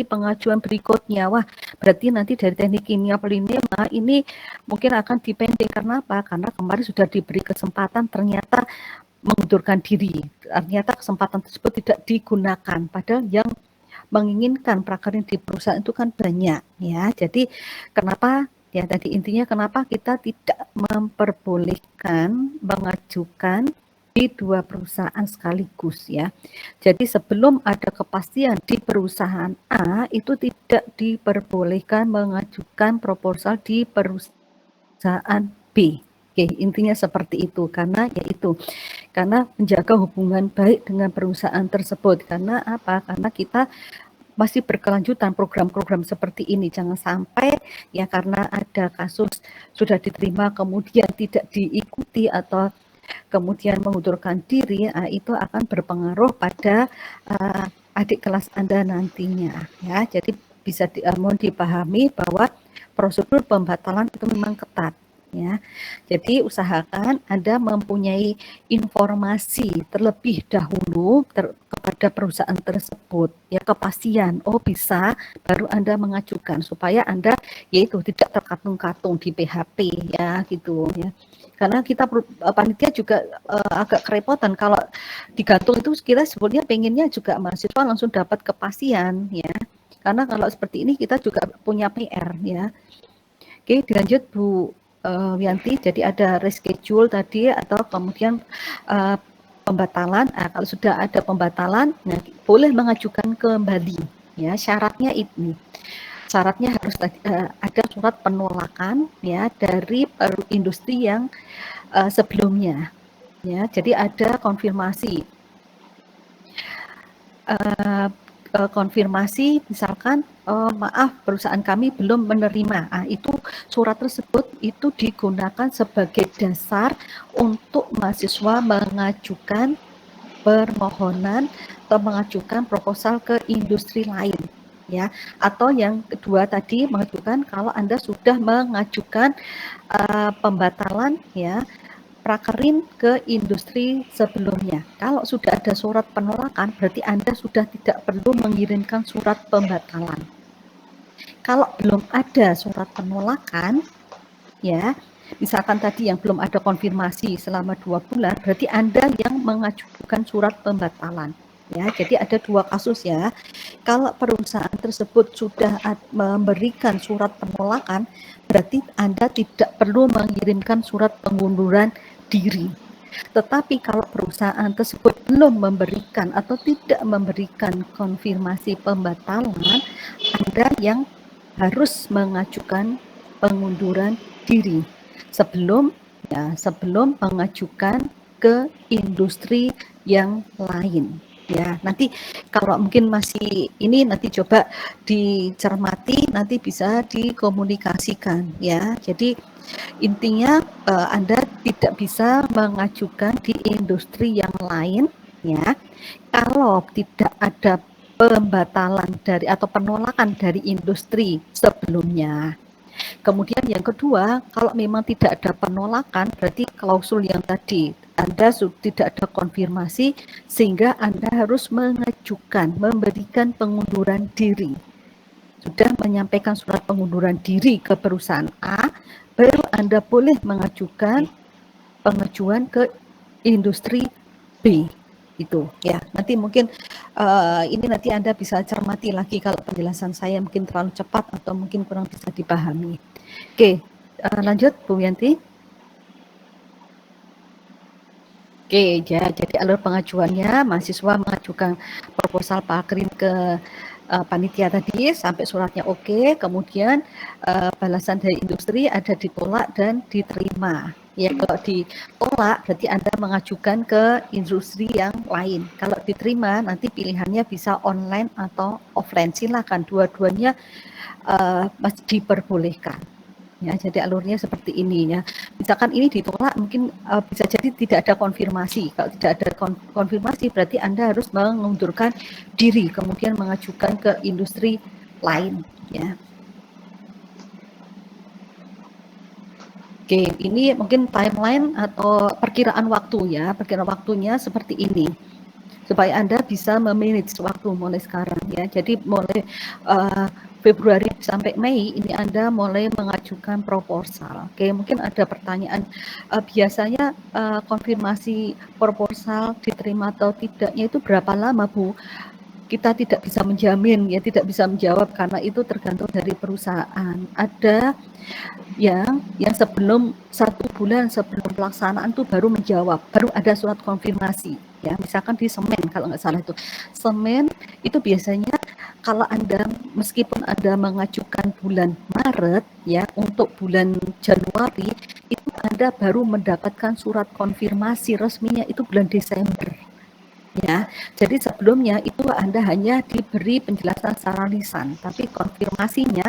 pengajuan berikutnya. Wah, berarti nanti dari teknik kimia polimera ini mungkin akan dipending. Karena apa? Karena kemarin sudah diberi kesempatan, ternyata mengundurkan diri. Ternyata kesempatan tersebut tidak digunakan. Padahal yang menginginkan prakerin di perusahaan itu kan banyak ya. Jadi kenapa ya tadi intinya kenapa kita tidak memperbolehkan mengajukan di dua perusahaan sekaligus ya. Jadi sebelum ada kepastian di perusahaan A itu tidak diperbolehkan mengajukan proposal di perusahaan B. Oke, intinya seperti itu karena menjaga hubungan baik dengan perusahaan tersebut. Karena apa? Karena kita masih berkelanjutan program-program seperti ini. Jangan sampai ya karena ada kasus sudah diterima kemudian tidak diikuti atau kemudian mengundurkan diri, itu akan berpengaruh pada adik kelas Anda nantinya ya. Jadi bisa mohon dipahami bahwa prosedur pembatalan itu memang ketat ya. Jadi usahakan Anda mempunyai informasi terlebih dahulu kepada perusahaan tersebut ya, kepastian bisa baru Anda mengajukan supaya Anda yaitu tidak terkatung-katung di PHP ya gitu ya. Karena kita panitia juga agak kerepotan kalau digantung itu, kita sebetulnya pengennya juga mahasiswa langsung dapat kepastian ya. Karena kalau seperti ini kita juga punya PR ya. Oke, dilanjut Bu Wianti. Jadi ada reschedule tadi atau kemudian pembatalan. Kalau sudah ada pembatalan, boleh mengajukan kembali ya. Syaratnya ini. Syaratnya harus ada surat penolakan ya dari industri yang sebelumnya ya. Jadi ada konfirmasi misalkan maaf perusahaan kami belum menerima. Itu surat tersebut itu digunakan sebagai dasar untuk mahasiswa mengajukan permohonan atau mengajukan proposal ke industri lain ya. Atau yang kedua tadi mengajukan kalau Anda sudah mengajukan pembatalan ya prakerin ke industri sebelumnya. Kalau sudah ada surat penolakan berarti Anda sudah tidak perlu mengirimkan surat pembatalan. Kalau belum ada surat penolakan ya, misalkan tadi yang belum ada konfirmasi selama 2 bulan, berarti Anda yang mengajukan surat pembatalan. Ya, jadi ada 2 kasus ya. Kalau perusahaan tersebut sudah memberikan surat penolakan, berarti Anda tidak perlu mengirimkan surat pengunduran diri. Tetapi kalau perusahaan tersebut belum memberikan atau tidak memberikan konfirmasi pembatalan, Anda yang harus mengajukan pengunduran diri sebelum mengajukan ke industri yang lain ya. Nanti kalau mungkin masih ini nanti coba dicermati, nanti bisa dikomunikasikan ya. Jadi intinya Anda tidak bisa mengajukan di industri yang lain ya kalau tidak ada pembatalan dari atau penolakan dari industri sebelumnya. Kemudian yang kedua, kalau memang tidak ada penolakan, berarti klausul yang tadi Anda tidak ada konfirmasi sehingga Anda harus mengajukan, memberikan pengunduran diri. Sudah menyampaikan surat pengunduran diri ke perusahaan A, baru Anda boleh mengajukan pengajuan ke industri B. Itu ya. Nanti mungkin ini nanti Anda bisa cermati lagi kalau penjelasan saya mungkin terlalu cepat atau mungkin kurang bisa dipahami. Oke, lanjut Bu Wianti. Oke, jadi alur pengajuannya mahasiswa mengajukan proposal prakerin ke panitia tadi sampai suratnya oke, kemudian balasan dari industri ada ditolak dan diterima. Ya, kalau ditolak berarti Anda mengajukan ke industri yang lain. Kalau diterima nanti pilihannya bisa online atau offline. Silakan, dua-duanya masih diperbolehkan. Ya, jadi alurnya seperti ini ya. Misalkan ini ditolak, mungkin bisa jadi tidak ada konfirmasi. Kalau tidak ada konfirmasi, berarti Anda harus mengundurkan diri, kemudian mengajukan ke industri lain. Ya. Oke, ini mungkin timeline atau perkiraan waktu ya. Perkiraan waktunya seperti ini, supaya Anda bisa memanage waktu mulai sekarang ya. Jadi mulai Februari sampai Mei ini Anda mulai mengajukan proposal. Oke, mungkin ada pertanyaan, biasanya konfirmasi proposal diterima atau tidaknya itu berapa lama, Bu? Kita tidak bisa menjamin ya, tidak bisa menjawab karena itu tergantung dari perusahaan. Ada yang sebelum 1 bulan sebelum pelaksanaan tuh baru menjawab, baru ada surat konfirmasi ya. Misalkan di semen, kalau nggak salah itu semen itu biasanya kalau Anda meskipun Anda mengajukan bulan Maret ya, untuk bulan Januari itu Anda baru mendapatkan surat konfirmasi resminya itu bulan Desember ya. Jadi sebelumnya itu Anda hanya diberi penjelasan secara lisan, tapi konfirmasinya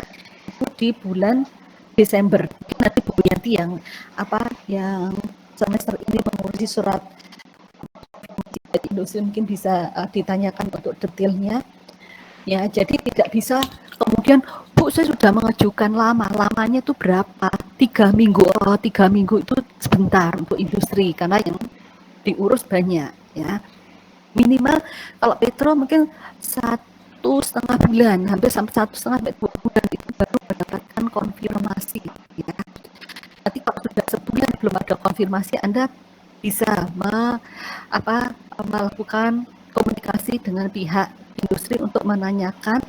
itu di bulan Desember. Nanti Bu Yanti yang yang semester ini mengurusi surat dari industri mungkin bisa ditanyakan untuk detailnya. Ya, jadi tidak bisa kemudian, Bu, saya sudah mengajukan lamanya itu berapa? 3 minggu. 3 minggu itu sebentar untuk industri karena yang diurus banyak ya. Minimal kalau Petro mungkin 1,5 bulan, hampir sampai 1,5 bulan itu baru mendapatkan konfirmasi ya. Nanti kalau sudah sebulan belum ada konfirmasi, Anda bisa melakukan komunikasi dengan pihak industri untuk menanyakan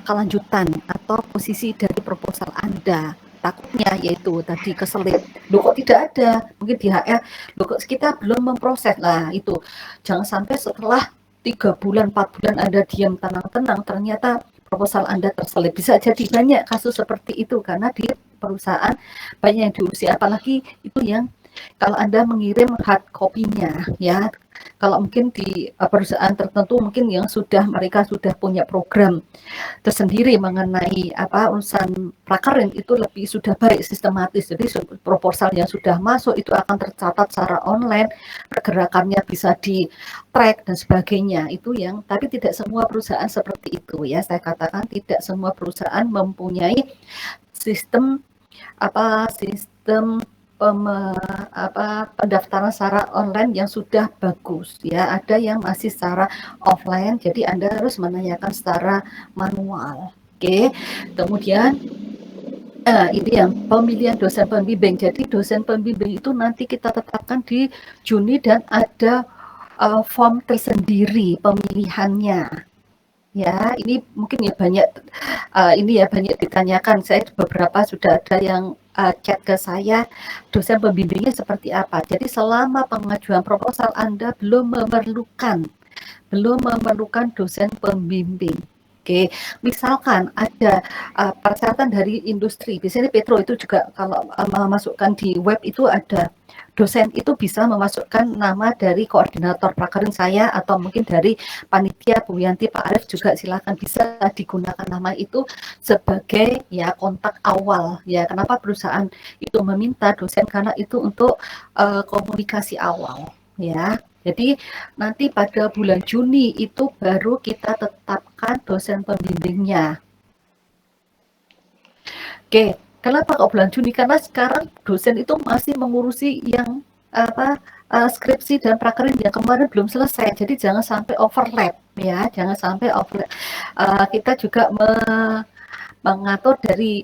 kelanjutan atau posisi dari proposal Anda. Takutnya yaitu tadi keselip, loh kok tidak ada, mungkin di HR, loh kok kita belum memproses. Lah itu jangan sampai setelah 3 bulan 4 bulan Anda diam tenang-tenang ternyata proposal Anda terselip. Bisa jadi banyak kasus seperti itu karena di perusahaan banyak yang diurusi, apalagi itu yang kalau Anda mengirim hard copy-nya ya. Kalau mungkin di perusahaan tertentu mungkin yang mereka sudah punya program tersendiri mengenai urusan prakerin itu lebih sudah baik sistematis. Jadi proposal yang sudah masuk itu akan tercatat secara online, pergerakannya bisa di track dan sebagainya. Itu yang, tapi tidak semua perusahaan seperti itu ya. Saya katakan tidak semua perusahaan mempunyai sistem pendaftaran secara online yang sudah bagus ya. Ada yang masih secara offline, jadi Anda harus menanyakan secara manual. Oke. Kemudian ini yang pemilihan dosen pembimbing. Jadi dosen pembimbing itu nanti kita tetapkan di Juni dan ada form tersendiri pemilihannya. Ya, ini mungkin ya banyak banyak ditanyakan. Saya beberapa sudah ada yang chat ke saya, dosen pembimbingnya seperti apa. Jadi selama pengajuan proposal Anda belum memerlukan dosen pembimbing. Oke, misalkan ada persyaratan dari industri, biasanya Petro itu juga kalau memasukkan di web itu ada dosen itu bisa memasukkan nama dari koordinator prakerin saya atau mungkin dari panitia Bu Yanti, Pak Arief juga silakan bisa digunakan nama itu sebagai ya kontak awal ya. Kenapa perusahaan itu meminta dosen? Karena itu untuk komunikasi awal ya. Jadi nanti pada bulan Juni itu baru kita tetapkan dosen pembimbingnya. Oke. Kenapa kok bulan Juni? Karena sekarang dosen itu masih mengurusi yang skripsi dan prakerin yang kemarin belum selesai. Jadi jangan sampai overlap ya, jangan sampai overlap. Kita juga mengatur dari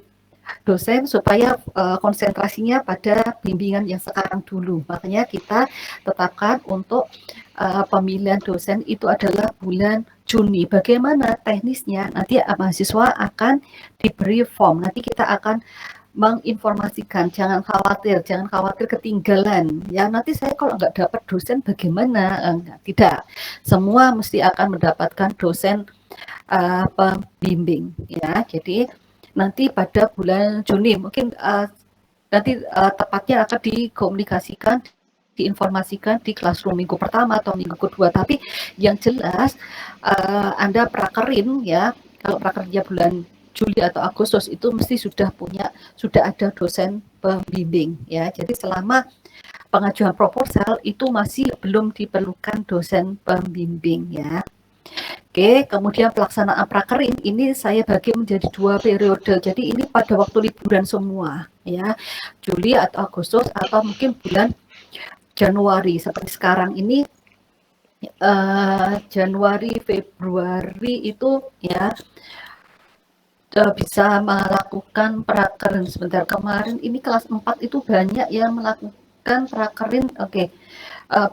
dosen supaya konsentrasinya pada bimbingan yang sekarang dulu. Makanya kita tetapkan untuk pemilihan dosen itu adalah bulan Juni. Bagaimana teknisnya? Nanti mahasiswa akan diberi form. Nanti kita akan menginformasikan, jangan khawatir ketinggalan. Ya nanti saya kalau nggak dapat dosen bagaimana? Tidak, semua mesti akan mendapatkan dosen pembimbing ya. Jadi nanti pada bulan Juni mungkin nanti tepatnya akan dikomunikasikan, diinformasikan di Classroom minggu pertama atau minggu kedua. Tapi yang jelas Anda prakerin ya, kalau prakerja bulan Juli atau Agustus itu mesti sudah ada dosen pembimbing ya. Jadi selama pengajuan proposal itu masih belum diperlukan dosen pembimbing ya. Oke, kemudian pelaksanaan prakerin ini saya bagi menjadi 2 periode. Jadi ini pada waktu liburan semua ya, Juli atau Agustus atau mungkin bulan Januari seperti sekarang ini Januari, Februari itu ya bisa melakukan prakerin. Sebentar, kemarin ini kelas 4 itu banyak yang melakukan prakerin. Oke.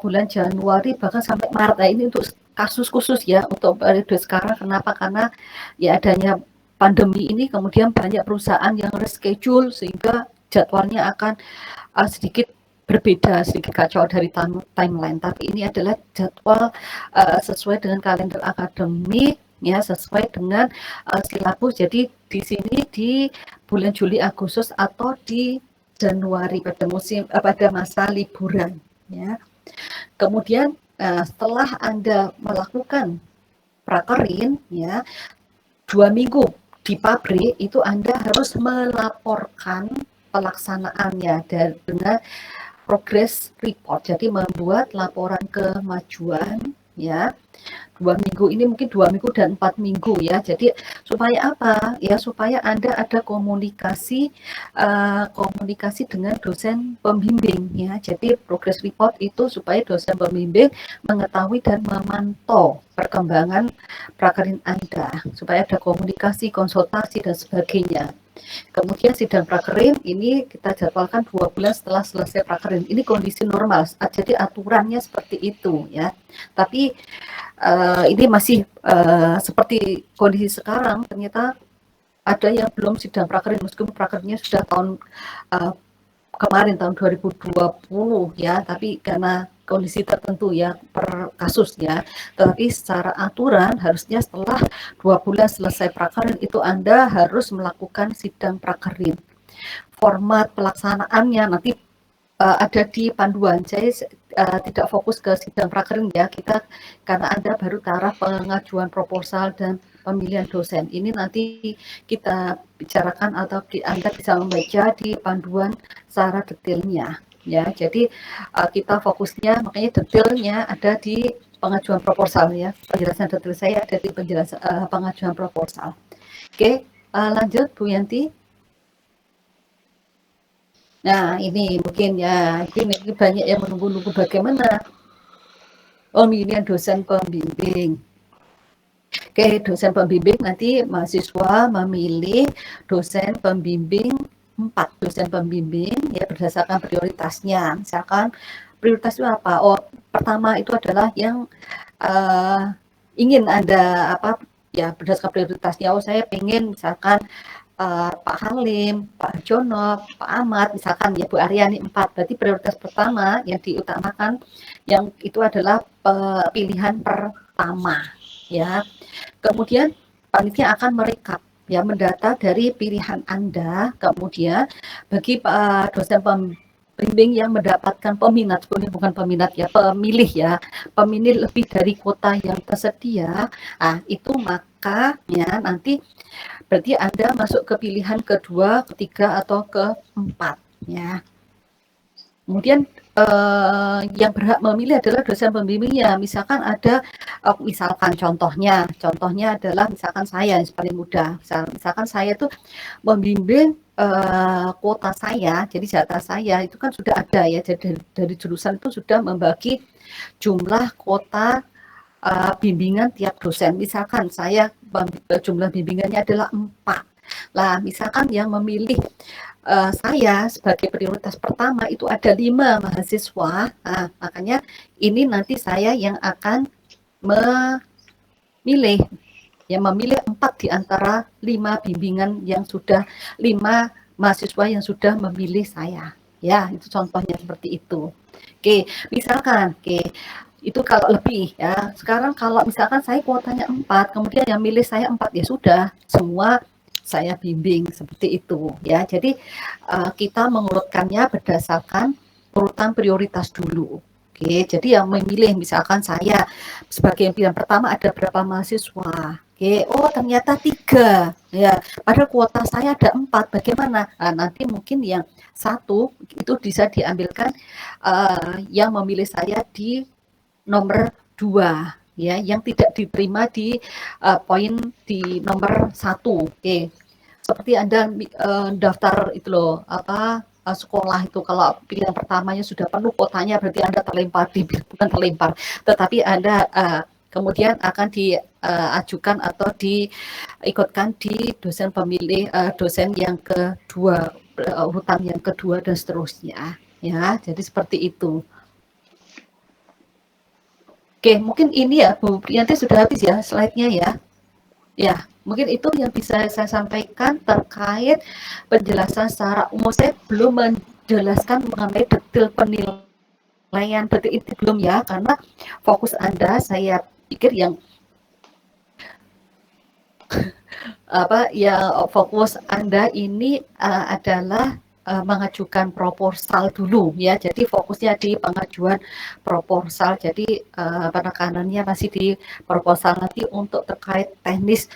Bulan Januari bahkan sampai Maret. Nah, ini untuk kasus khusus ya untuk periode sekarang. Kenapa? Karena ya adanya pandemi ini kemudian banyak perusahaan yang reschedule sehingga jadwalnya akan sedikit berbeda, sedikit kacau dari timeline. Tapi ini adalah jadwal sesuai dengan kalender akademik ya, sesuai dengan silabus. Jadi di sini di bulan Juli, Agustus atau di Januari pada masa liburan ya. Kemudian setelah Anda melakukan prakerin ya 2 minggu di pabrik itu Anda harus melaporkan pelaksanaannya dengan progress report. Jadi membuat laporan kemajuan ya 2 minggu ini mungkin 2 minggu dan 4 minggu ya. Jadi supaya apa ya, supaya Anda ada komunikasi dengan dosen pembimbing ya. Jadi progress report itu supaya dosen pembimbing mengetahui dan memantau perkembangan prakerin Anda, supaya ada komunikasi, konsultasi dan sebagainya. Kemudian sidang prakerin ini kita jadwalkan 2 bulan setelah selesai prakerin. Ini kondisi normal, jadi aturannya seperti itu ya. Tapi ini masih seperti kondisi sekarang, ternyata ada yang belum sidang prakerin meskipun prakerinnya sudah tahun kemarin tahun 2020 ya, tapi karena kondisi tertentu ya per kasus ya. Tetapi secara aturan harusnya setelah 2 bulan selesai prakerin itu Anda harus melakukan sidang prakerin. Format pelaksanaannya nanti ada di panduan. Saya tidak fokus ke sidang prakerin ya, karena Anda baru taraf pengajuan proposal dan pemilihan dosen. Ini nanti kita bicarakan atau Anda bisa membaca di panduan secara detailnya ya. Jadi kita fokusnya, makanya detailnya ada di pengajuan proposal ya. Penjelasan detail saya ada di penjelasan pengajuan proposal. Oke, lanjut Bu Yanti. Nah, ini mungkin ya, ini banyak yang menunggu-nunggu bagaimana pemilihan dosen pembimbing. Oke, dosen pembimbing nanti mahasiswa memilih dosen pembimbing 4 dosen pembimbing ya berdasarkan prioritasnya. Misalkan prioritas itu apa? Oh, pertama itu adalah yang ingin Anda ya berdasarkan prioritasnya. Oh, saya pengen misalkan Pak Halim, Pak Jono, Pak Ahmad, misalkan ya Bu Aryani 4. Berarti prioritas pertama yang diutamakan yang itu adalah pilihan pertama ya. Kemudian panitia akan merekap ya, mendata dari pilihan Anda. Kemudian bagi dosen pembimbing yang mendapatkan peminat, bukan peminat ya, pemilih ya, pemilih lebih dari kuota yang tersedia, itu maka ya nanti berarti Anda masuk ke pilihan kedua, ketiga, atau keempat ya. Kemudian yang berhak memilih adalah dosen pembimbingnya. Misalkan ada, misalkan contohnya adalah misalkan saya yang paling mudah. Misalkan saya itu membimbing kuota saya, jadi jatah saya itu kan sudah ada ya. Jadi dari jurusan itu sudah membagi jumlah kuota bimbingan tiap dosen. Misalkan saya jumlah bimbingannya adalah 4. Lah, misalkan yang memilih saya sebagai prioritas pertama itu ada 5 mahasiswa. Nah, makanya ini nanti saya yang akan memilih 4 di antara 5 bimbingan yang sudah 5 mahasiswa yang sudah memilih saya. Ya, itu contohnya seperti itu. Oke, misalkan Itu kalau lebih ya. Sekarang kalau misalkan saya kuotanya 4, kemudian yang milih saya 4, ya sudah, semua saya bimbing seperti itu ya. Jadi kita mengurutkannya berdasarkan urutan prioritas dulu. Oke, jadi yang memilih misalkan saya sebagai pilihan pertama ada berapa mahasiswa. Oke, oh ternyata 3 ya. Padahal kuota saya ada 4. Bagaimana? Nah, nanti mungkin yang 1 itu bisa diambilkan yang memilih saya di nomor 2 ya, yang tidak diterima di poin di nomor 1. Oke. Seperti Anda daftar itu loh, sekolah itu, kalau pilihan pertamanya sudah penuh kuotanya berarti Anda terlempar, bukan terlempar, tetapi Anda kemudian akan diajukan atau diikutkan di dosen pemilih, dosen yang kedua, urutan yang kedua dan seterusnya ya. Jadi seperti itu. Oke, mungkin ini ya Bu Priyanti sudah habis ya slide-nya ya. Ya, mungkin itu yang bisa saya sampaikan terkait penjelasan secara umum. Saya belum menjelaskan mengenai detail penilaian, detik itu belum ya, karena fokus Anda saya pikir yang fokus Anda ini adalah mengajukan proposal dulu ya. Jadi fokusnya di pengajuan proposal. Jadi penekanannya masih di proposal. Nanti untuk terkait teknis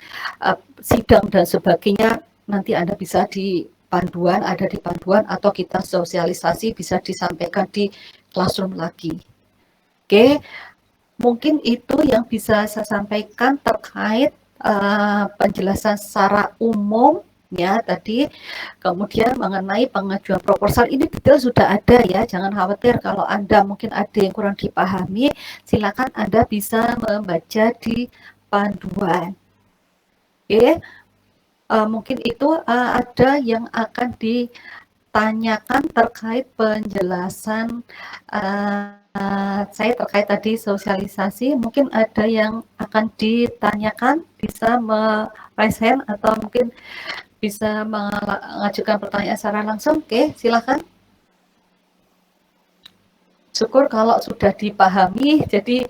sidang dan sebagainya nanti Anda bisa di panduan, ada di panduan, atau kita sosialisasi bisa disampaikan di classroom lagi. Oke, mungkin itu yang bisa saya sampaikan terkait penjelasan secara umum ya tadi. Kemudian mengenai pengajuan proposal ini detail sudah ada ya, jangan khawatir kalau Anda mungkin ada yang kurang dipahami, silakan Anda bisa membaca di panduan. Oke, mungkin itu ada yang akan ditanyakan terkait penjelasan saya terkait tadi sosialisasi. Mungkin ada yang akan ditanyakan, bisa raise hand atau mungkin bisa mengajukan pertanyaan secara langsung. Oke, silakan. Syukur kalau sudah dipahami, jadi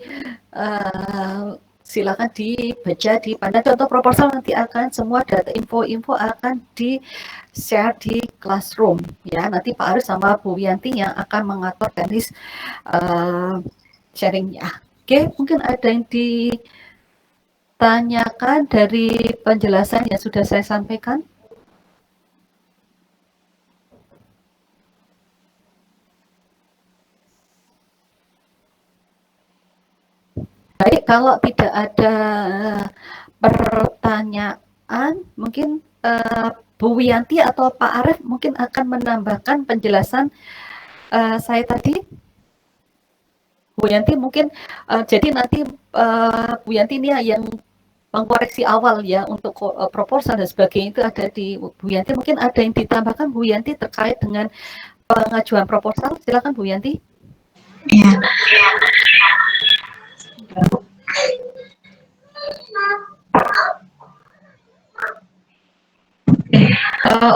silakan dibaca di panduan. Contoh proposal nanti akan semua data info-info akan di-share di classroom ya. Nanti Pak Aris sama Bu Wiyanti yang akan mengatur teknis sharingnya. Oke, mungkin ada yang ditanyakan dari penjelasan yang sudah saya sampaikan. Baik, kalau tidak ada pertanyaan, mungkin Bu Wiyanti atau Pak Arief mungkin akan menambahkan penjelasan saya tadi. Bu Wiyanti mungkin, jadi nanti Bu Wiyanti ini yang mengkoreksi awal ya untuk proposal dan sebagainya, itu ada di Bu Wiyanti. Mungkin ada yang ditambahkan Bu Wiyanti terkait dengan pengajuan proposal. Silakan Bu Wiyanti. Ya.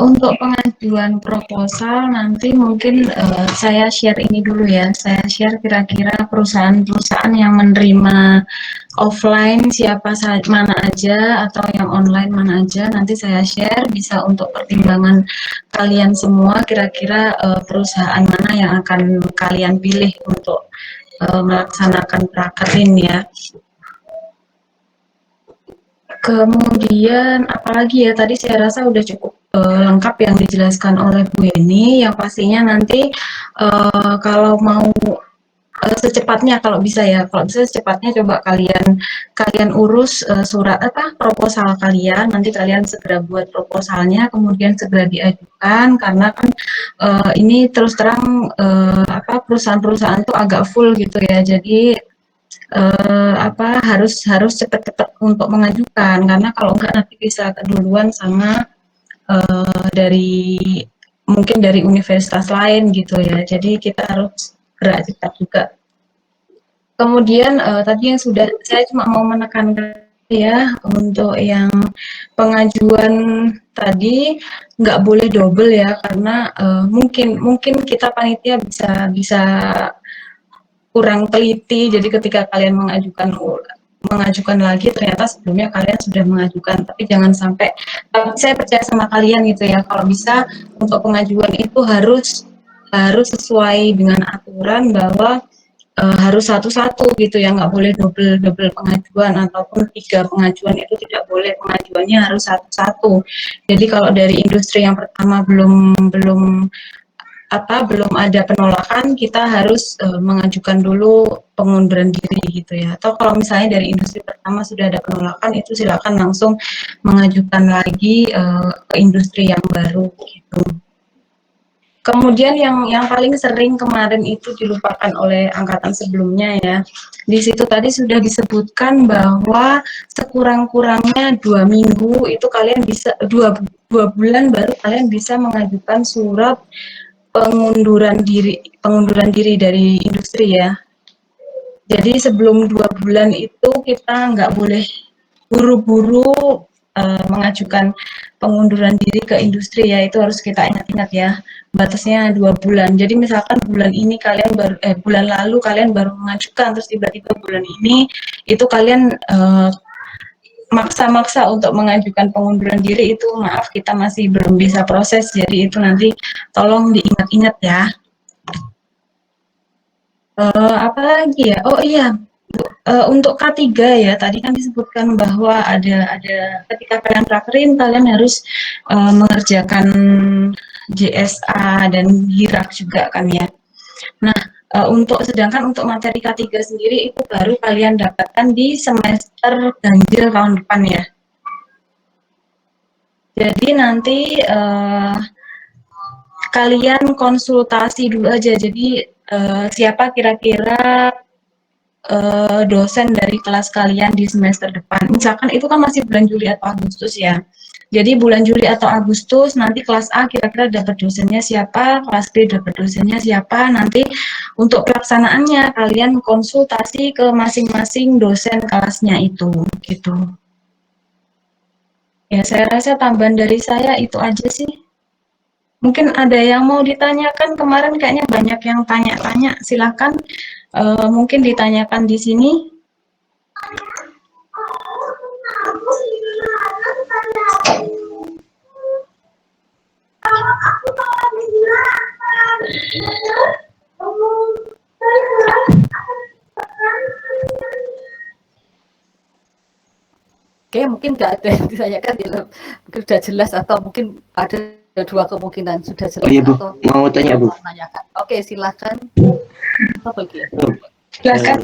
Untuk pengajuan proposal nanti mungkin saya share ini dulu ya. Saya share kira-kira perusahaan-perusahaan yang menerima offline siapa saja, mana aja, atau yang online mana aja. Nanti saya share, bisa untuk pertimbangan kalian semua, kira-kira perusahaan mana yang akan kalian pilih untuk melaksanakan prakerin ya. Kemudian apalagi ya, tadi saya rasa udah cukup lengkap yang dijelaskan oleh Bu Yeni. Yang pastinya nanti kalau mau secepatnya, kalau bisa secepatnya coba kalian urus surat proposal kalian. Nanti kalian segera buat proposalnya, kemudian segera diajukan, karena kan ini terus terang perusahaan-perusahaan tuh agak full gitu ya. Jadi harus cepat-cepat untuk mengajukan, karena kalau enggak nanti bisa keduluan sama mungkin dari universitas lain gitu ya. Jadi kita harus gerak cepat juga. Kemudian tadi yang sudah saya cuma mau menekankan ya, untuk yang pengajuan tadi nggak boleh double ya, karena mungkin kita panitia bisa kurang teliti, jadi ketika kalian mengajukan lagi ternyata sebelumnya kalian sudah mengajukan, tapi jangan sampai, saya percaya sama kalian gitu ya, kalau bisa untuk pengajuan itu harus sesuai dengan aturan bahwa harus satu-satu gitu ya, nggak boleh double pengajuan ataupun 3 pengajuan, itu tidak boleh, pengajuannya harus satu-satu. Jadi kalau dari industri yang pertama belum ada penolakan, kita harus mengajukan dulu pengunduran diri gitu ya. Atau kalau misalnya dari industri pertama sudah ada penolakan, itu silakan langsung mengajukan lagi ke industri yang baru gitu. Kemudian yang paling sering kemarin itu dilupakan oleh angkatan sebelumnya ya. Di situ tadi sudah disebutkan bahwa sekurang-kurangnya 2 minggu itu kalian bisa 2 bulan baru kalian bisa mengajukan surat pengunduran diri dari industri ya. Jadi sebelum 2 bulan itu kita nggak boleh buru-buru mengajukan pengunduran diri ke industri ya, itu harus kita ingat-ingat ya, batasnya 2 bulan. Jadi misalkan bulan lalu kalian baru mengajukan, terus tiba-tiba bulan ini itu kalian maksa-maksa untuk mengajukan pengunduran diri, itu maaf, kita masih belum bisa proses, jadi itu nanti tolong diingat-ingat ya. Apalagi ya, oh iya, untuk K3 ya, tadi kan disebutkan bahwa ada ketika kalian prakerin, kalian harus mengerjakan JSA dan HIRAK juga kan ya. Nah, sedangkan untuk materi K3 sendiri itu baru kalian dapatkan di semester ganjil tahun depan ya. Jadi nanti kalian konsultasi dulu aja. Jadi siapa kira-kira dosen dari kelas kalian di semester depan. Misalkan itu kan masih bulan Juli atau Agustus ya. Jadi bulan Juli atau Agustus nanti kelas A kira-kira dapat dosennya siapa, kelas B dapat dosennya siapa. Nanti untuk pelaksanaannya kalian konsultasi ke masing-masing dosen kelasnya itu gitu. Ya, saya rasa tambahan dari saya itu aja sih. Mungkin ada yang mau ditanyakan, kemarin kayaknya banyak yang tanya-tanya, silakan mungkin ditanyakan di sini. Oke, mungkin nggak ada yang ditanyakan, mungkin sudah jelas, atau mungkin ada 2 kemungkinan sudah jelas. Oh iya Bu, atau mau tanya Bu. menanyakan. Oke, silakan. Silakan.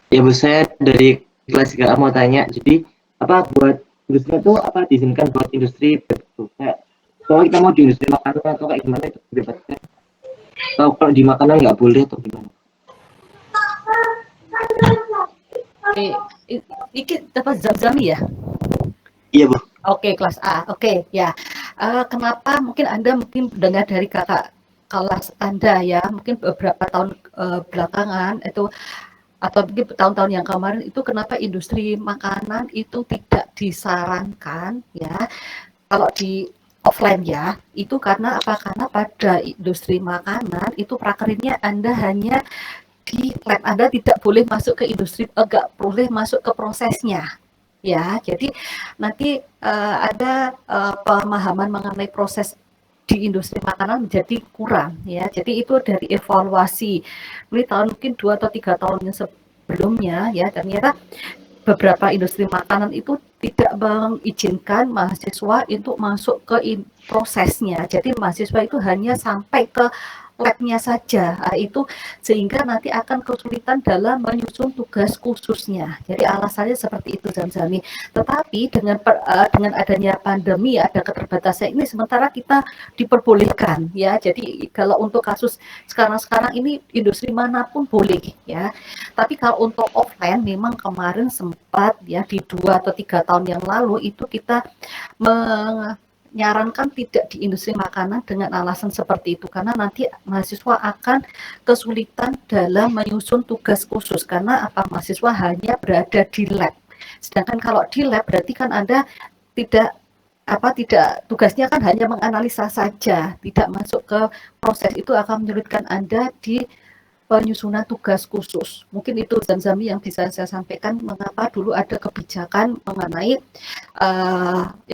Ya Bu, saya dari kelas 3A mau tanya, jadi apa buat industri itu apa diizinkan buat industri kalau kita mau di industri makanan atau kayak gimana itu bebasnya? Atau kalau di makanan nggak boleh atau gimana? Oke, ini dapat Zami ya? Iya Bu. Oke, kelas A. Oke, ya. Kenapa mungkin Anda dengar dari kakak kelas Anda ya, mungkin beberapa tahun belakangan itu, atau mungkin tahun-tahun yang kemarin itu, kenapa industri makanan itu tidak disarankan ya kalau di offline ya, itu karena apa? Karena pada industri makanan itu prakerinnya Anda hanya di lab, Anda tidak boleh masuk ke industri, enggak boleh masuk ke prosesnya ya. Jadi nanti ada pemahaman mengenai proses di industri makanan menjadi kurang ya. Jadi itu dari evaluasi ini tahun mungkin 2 atau 3 tahun yang sebelumnya ya, ternyata beberapa industri makanan itu tidak mengizinkan mahasiswa untuk masuk ke prosesnya. Jadi mahasiswa itu hanya sampai ke labnya saja. Itu sehingga nanti akan kesulitan dalam menyusun tugas khususnya. Jadi alasannya seperti itu, Zamzami. Tetapi dengan adanya pandemi, ada keterbatasan ini, sementara kita diperbolehkan ya. Jadi kalau untuk kasus sekarang ini industri manapun boleh ya. Tapi kalau untuk offline memang kemarin sempat ya, di 2 atau 3 tahun yang lalu itu kita menyarankan tidak di industri makanan dengan alasan seperti itu, karena nanti mahasiswa akan kesulitan dalam menyusun tugas khusus, karena apa, mahasiswa hanya berada di lab. Sedangkan kalau di lab berarti kan Anda tidak tidak tugasnya kan hanya menganalisa saja, tidak masuk ke proses, itu akan menyulitkan Anda di penyusunan tugas khusus. Mungkin itu Zamzami yang bisa saya sampaikan mengapa dulu ada kebijakan mengenai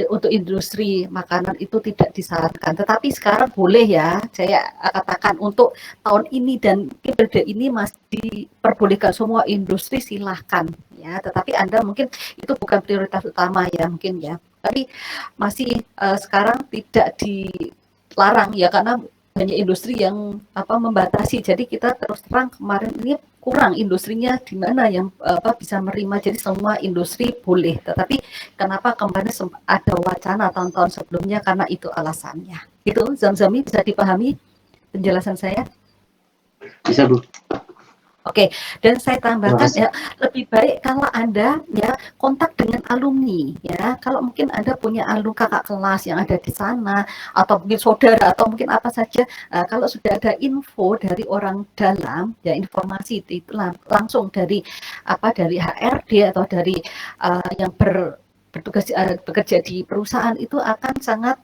untuk industri makanan itu tidak disarankan. Tetapi sekarang boleh ya, saya katakan untuk tahun ini dan periode ini masih diperbolehkan semua industri, silahkan ya. Tetapi Anda mungkin itu bukan prioritas utama ya mungkin ya. Tapi masih sekarang tidak dilarang ya, karena banyak industri yang membatasi. Jadi kita terus terang kemarin ini kurang industrinya di mana yang bisa menerima. Jadi semua industri boleh. Tetapi kenapa kemarin ada wacana tahun-tahun sebelumnya, karena itu alasannya. Itu Zamzami, bisa dipahami penjelasan saya? Bisa, Bu. Oke, dan saya tambahkan ya, lebih baik kalau Anda ya kontak dengan alumni ya. Kalau mungkin Anda punya kakak kelas yang ada di sana, atau mungkin saudara, atau mungkin apa saja, kalau sudah ada info dari orang dalam ya, informasi itu langsung dari dari HRD atau dari yang bertugas bekerja di perusahaan, itu akan sangat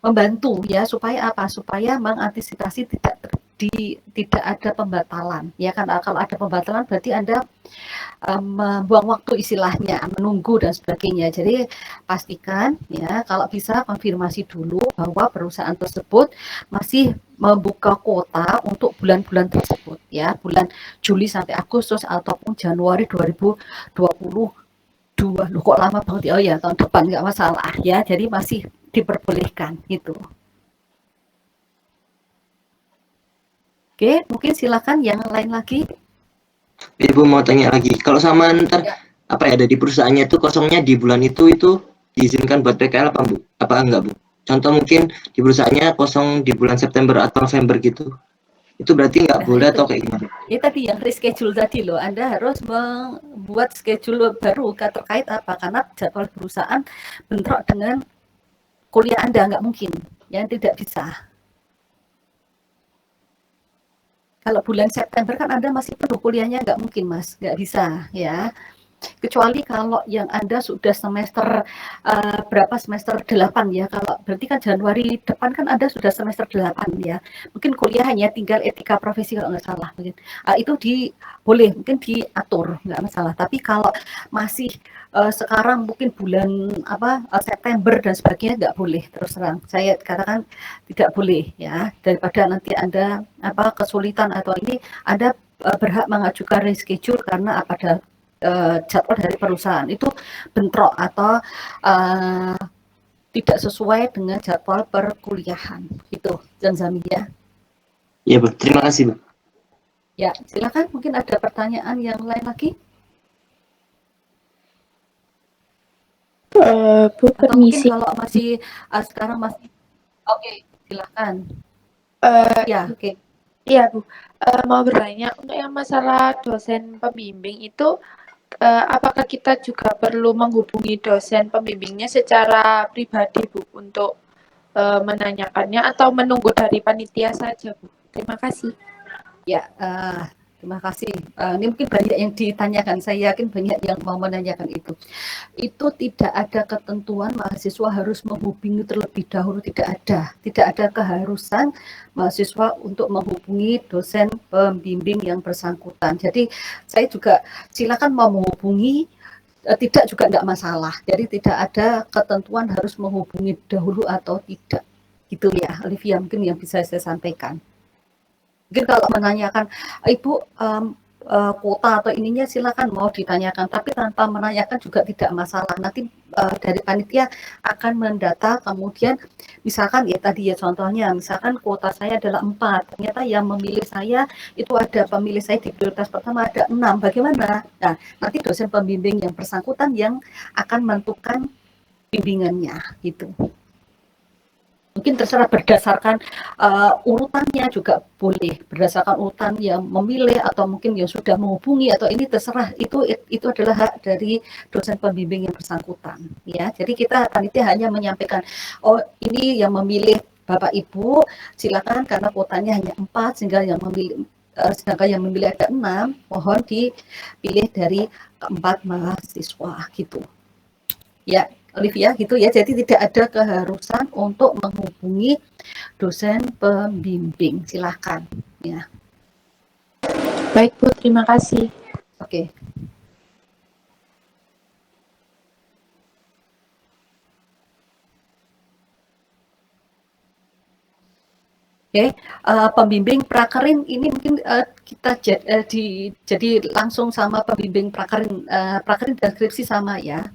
membantu ya, supaya supaya mengantisipasi tidak ada pembatalan ya kan. Kalau ada pembatalan berarti Anda membuang waktu, istilahnya menunggu dan sebagainya. Jadi pastikan ya, kalau bisa konfirmasi dulu bahwa perusahaan tersebut masih membuka kuota untuk bulan-bulan tersebut ya, bulan Juli sampai Agustus ataupun Januari 2022. Loh, kok lama banget ya? Oh ya, tahun depan nggak masalah ya, jadi masih diperbolehkan itu. Oke, mungkin silakan yang lain lagi. Ibu mau tanya lagi, kalau sama ntar ada di perusahaannya itu kosongnya di bulan itu diizinkan buat PKL apa, Bu? Apa enggak, Bu? Contoh mungkin di perusahaannya kosong di bulan September atau November gitu. Itu berarti nggak boleh atau kayak gimana? Ini tadi yang reschedule tadi loh, Anda harus membuat schedule baru terkait apa, karena jadwal perusahaan bentrok dengan kuliah Anda, nggak mungkin, ya tidak bisa. Kalau bulan September kan Anda masih penuh kuliahnya, nggak mungkin Mas, nggak bisa ya. Kecuali kalau yang Anda sudah semester semester 8 ya. Kalau berarti kan Januari depan kan Anda sudah semester 8 ya. Mungkin kuliah hanya tinggal etika profesi kalau nggak salah mungkin. Itu boleh mungkin diatur, nggak masalah. Tapi kalau masih sekarang mungkin bulan September dan sebagainya, nggak boleh, terus terang. Saya katakan tidak boleh ya. Daripada nanti Anda kesulitan atau ini, Anda berhak mengajukan reschedule karena jadwal dari perusahaan itu bentrok atau tidak sesuai dengan jadwal perkuliahan gitu, Zamzami ya. Iya, Bu. Terima kasih, Bu. Ya, silakan, mungkin ada pertanyaan yang lain lagi. Bu, permisi. Atau mungkin kalau masih sekarang masih oke, silakan. Ya, oke. Iya, Bu. Mau bertanya, untuk yang masalah dosen pembimbing itu, apakah kita juga perlu menghubungi dosen pembimbingnya secara pribadi, Bu, untuk menanyakannya, atau menunggu dari panitia saja, Bu? Terima kasih. Ya, terima kasih. Ini mungkin banyak yang ditanyakan, saya yakin banyak yang mau menanyakan itu. Itu tidak ada ketentuan mahasiswa harus menghubungi terlebih dahulu, tidak ada keharusan mahasiswa untuk menghubungi dosen pembimbing yang bersangkutan. Jadi saya juga silakan mau menghubungi, tidak juga tidak masalah. Jadi tidak ada ketentuan harus menghubungi dahulu atau tidak. Gitu ya, Olivia, mungkin yang bisa saya sampaikan. Mungkin kalau menanyakan, Ibu kuota atau ininya silakan mau ditanyakan, tapi tanpa menanyakan juga tidak masalah. Nanti dari panitia akan mendata, kemudian misalkan ya tadi ya contohnya, misalkan kuota saya adalah 4, ternyata yang memilih saya itu ada pemilih saya di prioritas pertama ada 6, bagaimana? Nah, nanti dosen pembimbing yang bersangkutan yang akan menentukan bimbingannya gitu. Mungkin terserah berdasarkan urutannya juga boleh, berdasarkan urutan yang memilih atau mungkin yang sudah menghubungi, atau ini terserah, itu adalah hak dari dosen pembimbing yang bersangkutan ya. Jadi kita panitia hanya menyampaikan, oh ini yang memilih Bapak Ibu, silakan karena kuotanya hanya 4 sehingga yang memilih sedangkan yang memilih ada 6, mohon dipilih dari 4 mahasiswa gitu. Ya, Olivia gitu ya. Jadi tidak ada keharusan untuk menghubungi dosen pembimbing. Silahkan ya. Baik Bu, terima kasih. Oke. Oke, pembimbing prakerin ini mungkin kita jadi langsung sama pembimbing prakerin dan skripsi sama ya.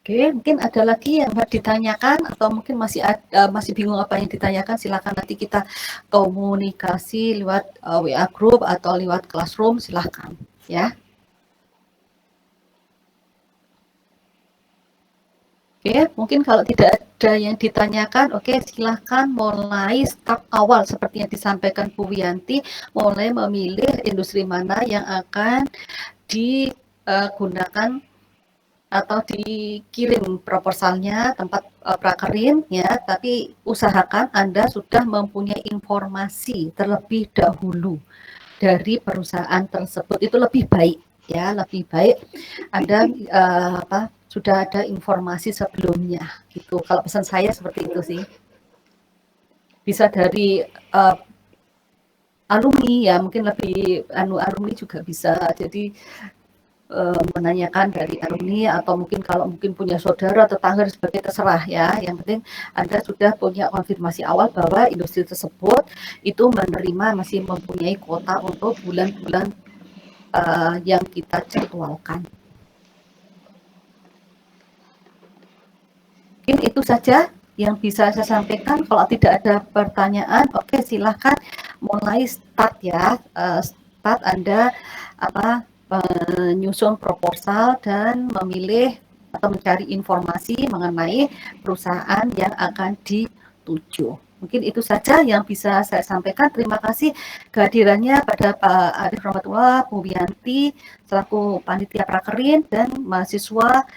Oke, mungkin ada lagi yang mau ditanyakan atau mungkin masih bingung apa yang ditanyakan, silakan nanti kita komunikasi lewat WA group atau lewat classroom, silakan ya. Oke, mungkin kalau tidak ada yang ditanyakan, oke silahkan mulai start awal seperti yang disampaikan Bu Wiyanti, mulai memilih industri mana yang akan digunakan atau dikirim proposalnya tempat prakerin ya, tapi usahakan Anda sudah mempunyai informasi terlebih dahulu dari perusahaan tersebut, itu lebih baik ya, lebih baik Anda sudah ada informasi sebelumnya gitu. Kalau pesan saya seperti itu sih. Bisa dari alumni ya, mungkin lebih alumni juga bisa. Jadi menanyakan dari alumni atau mungkin kalau mungkin punya saudara, tetangga dan sebagainya, terserah ya. Yang penting Anda sudah punya konfirmasi awal bahwa industri tersebut itu menerima, masih mempunyai kuota untuk bulan-bulan yang kita jadwalkan. Mungkin itu saja yang bisa saya sampaikan. Kalau tidak ada pertanyaan, oke silahkan mulai start ya. Start Anda menyusun proposal dan memilih atau mencari informasi mengenai perusahaan yang akan dituju. Mungkin itu saja yang bisa saya sampaikan. Terima kasih kehadirannya pada Pak Arif Rahmatullah, Bu Wiyanti, selaku panitia prakerin dan mahasiswa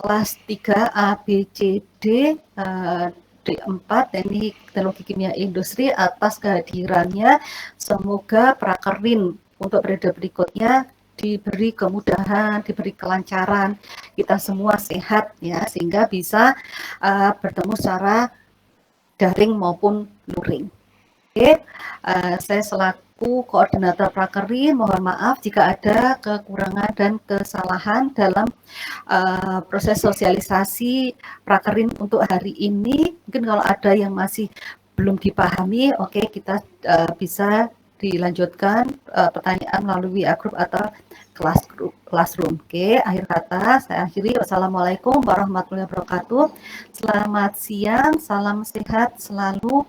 kelas 3 ABCD D4 Teknik Teknologi Kimia Industri atas kehadirannya. Semoga prakerin untuk periode berikutnya diberi kemudahan, diberi kelancaran, kita semua sehat ya, sehingga bisa bertemu secara daring maupun luring. Oke, saya selaku koordinator prakerin mohon maaf jika ada kekurangan dan kesalahan dalam proses sosialisasi prakerin untuk hari ini. Mungkin kalau ada yang masih belum dipahami, oke kita bisa dilanjutkan pertanyaan melalui WA group atau classroom. Oke, akhir kata saya akhiri. Wassalamualaikum warahmatullahi wabarakatuh. Selamat siang, salam sehat selalu.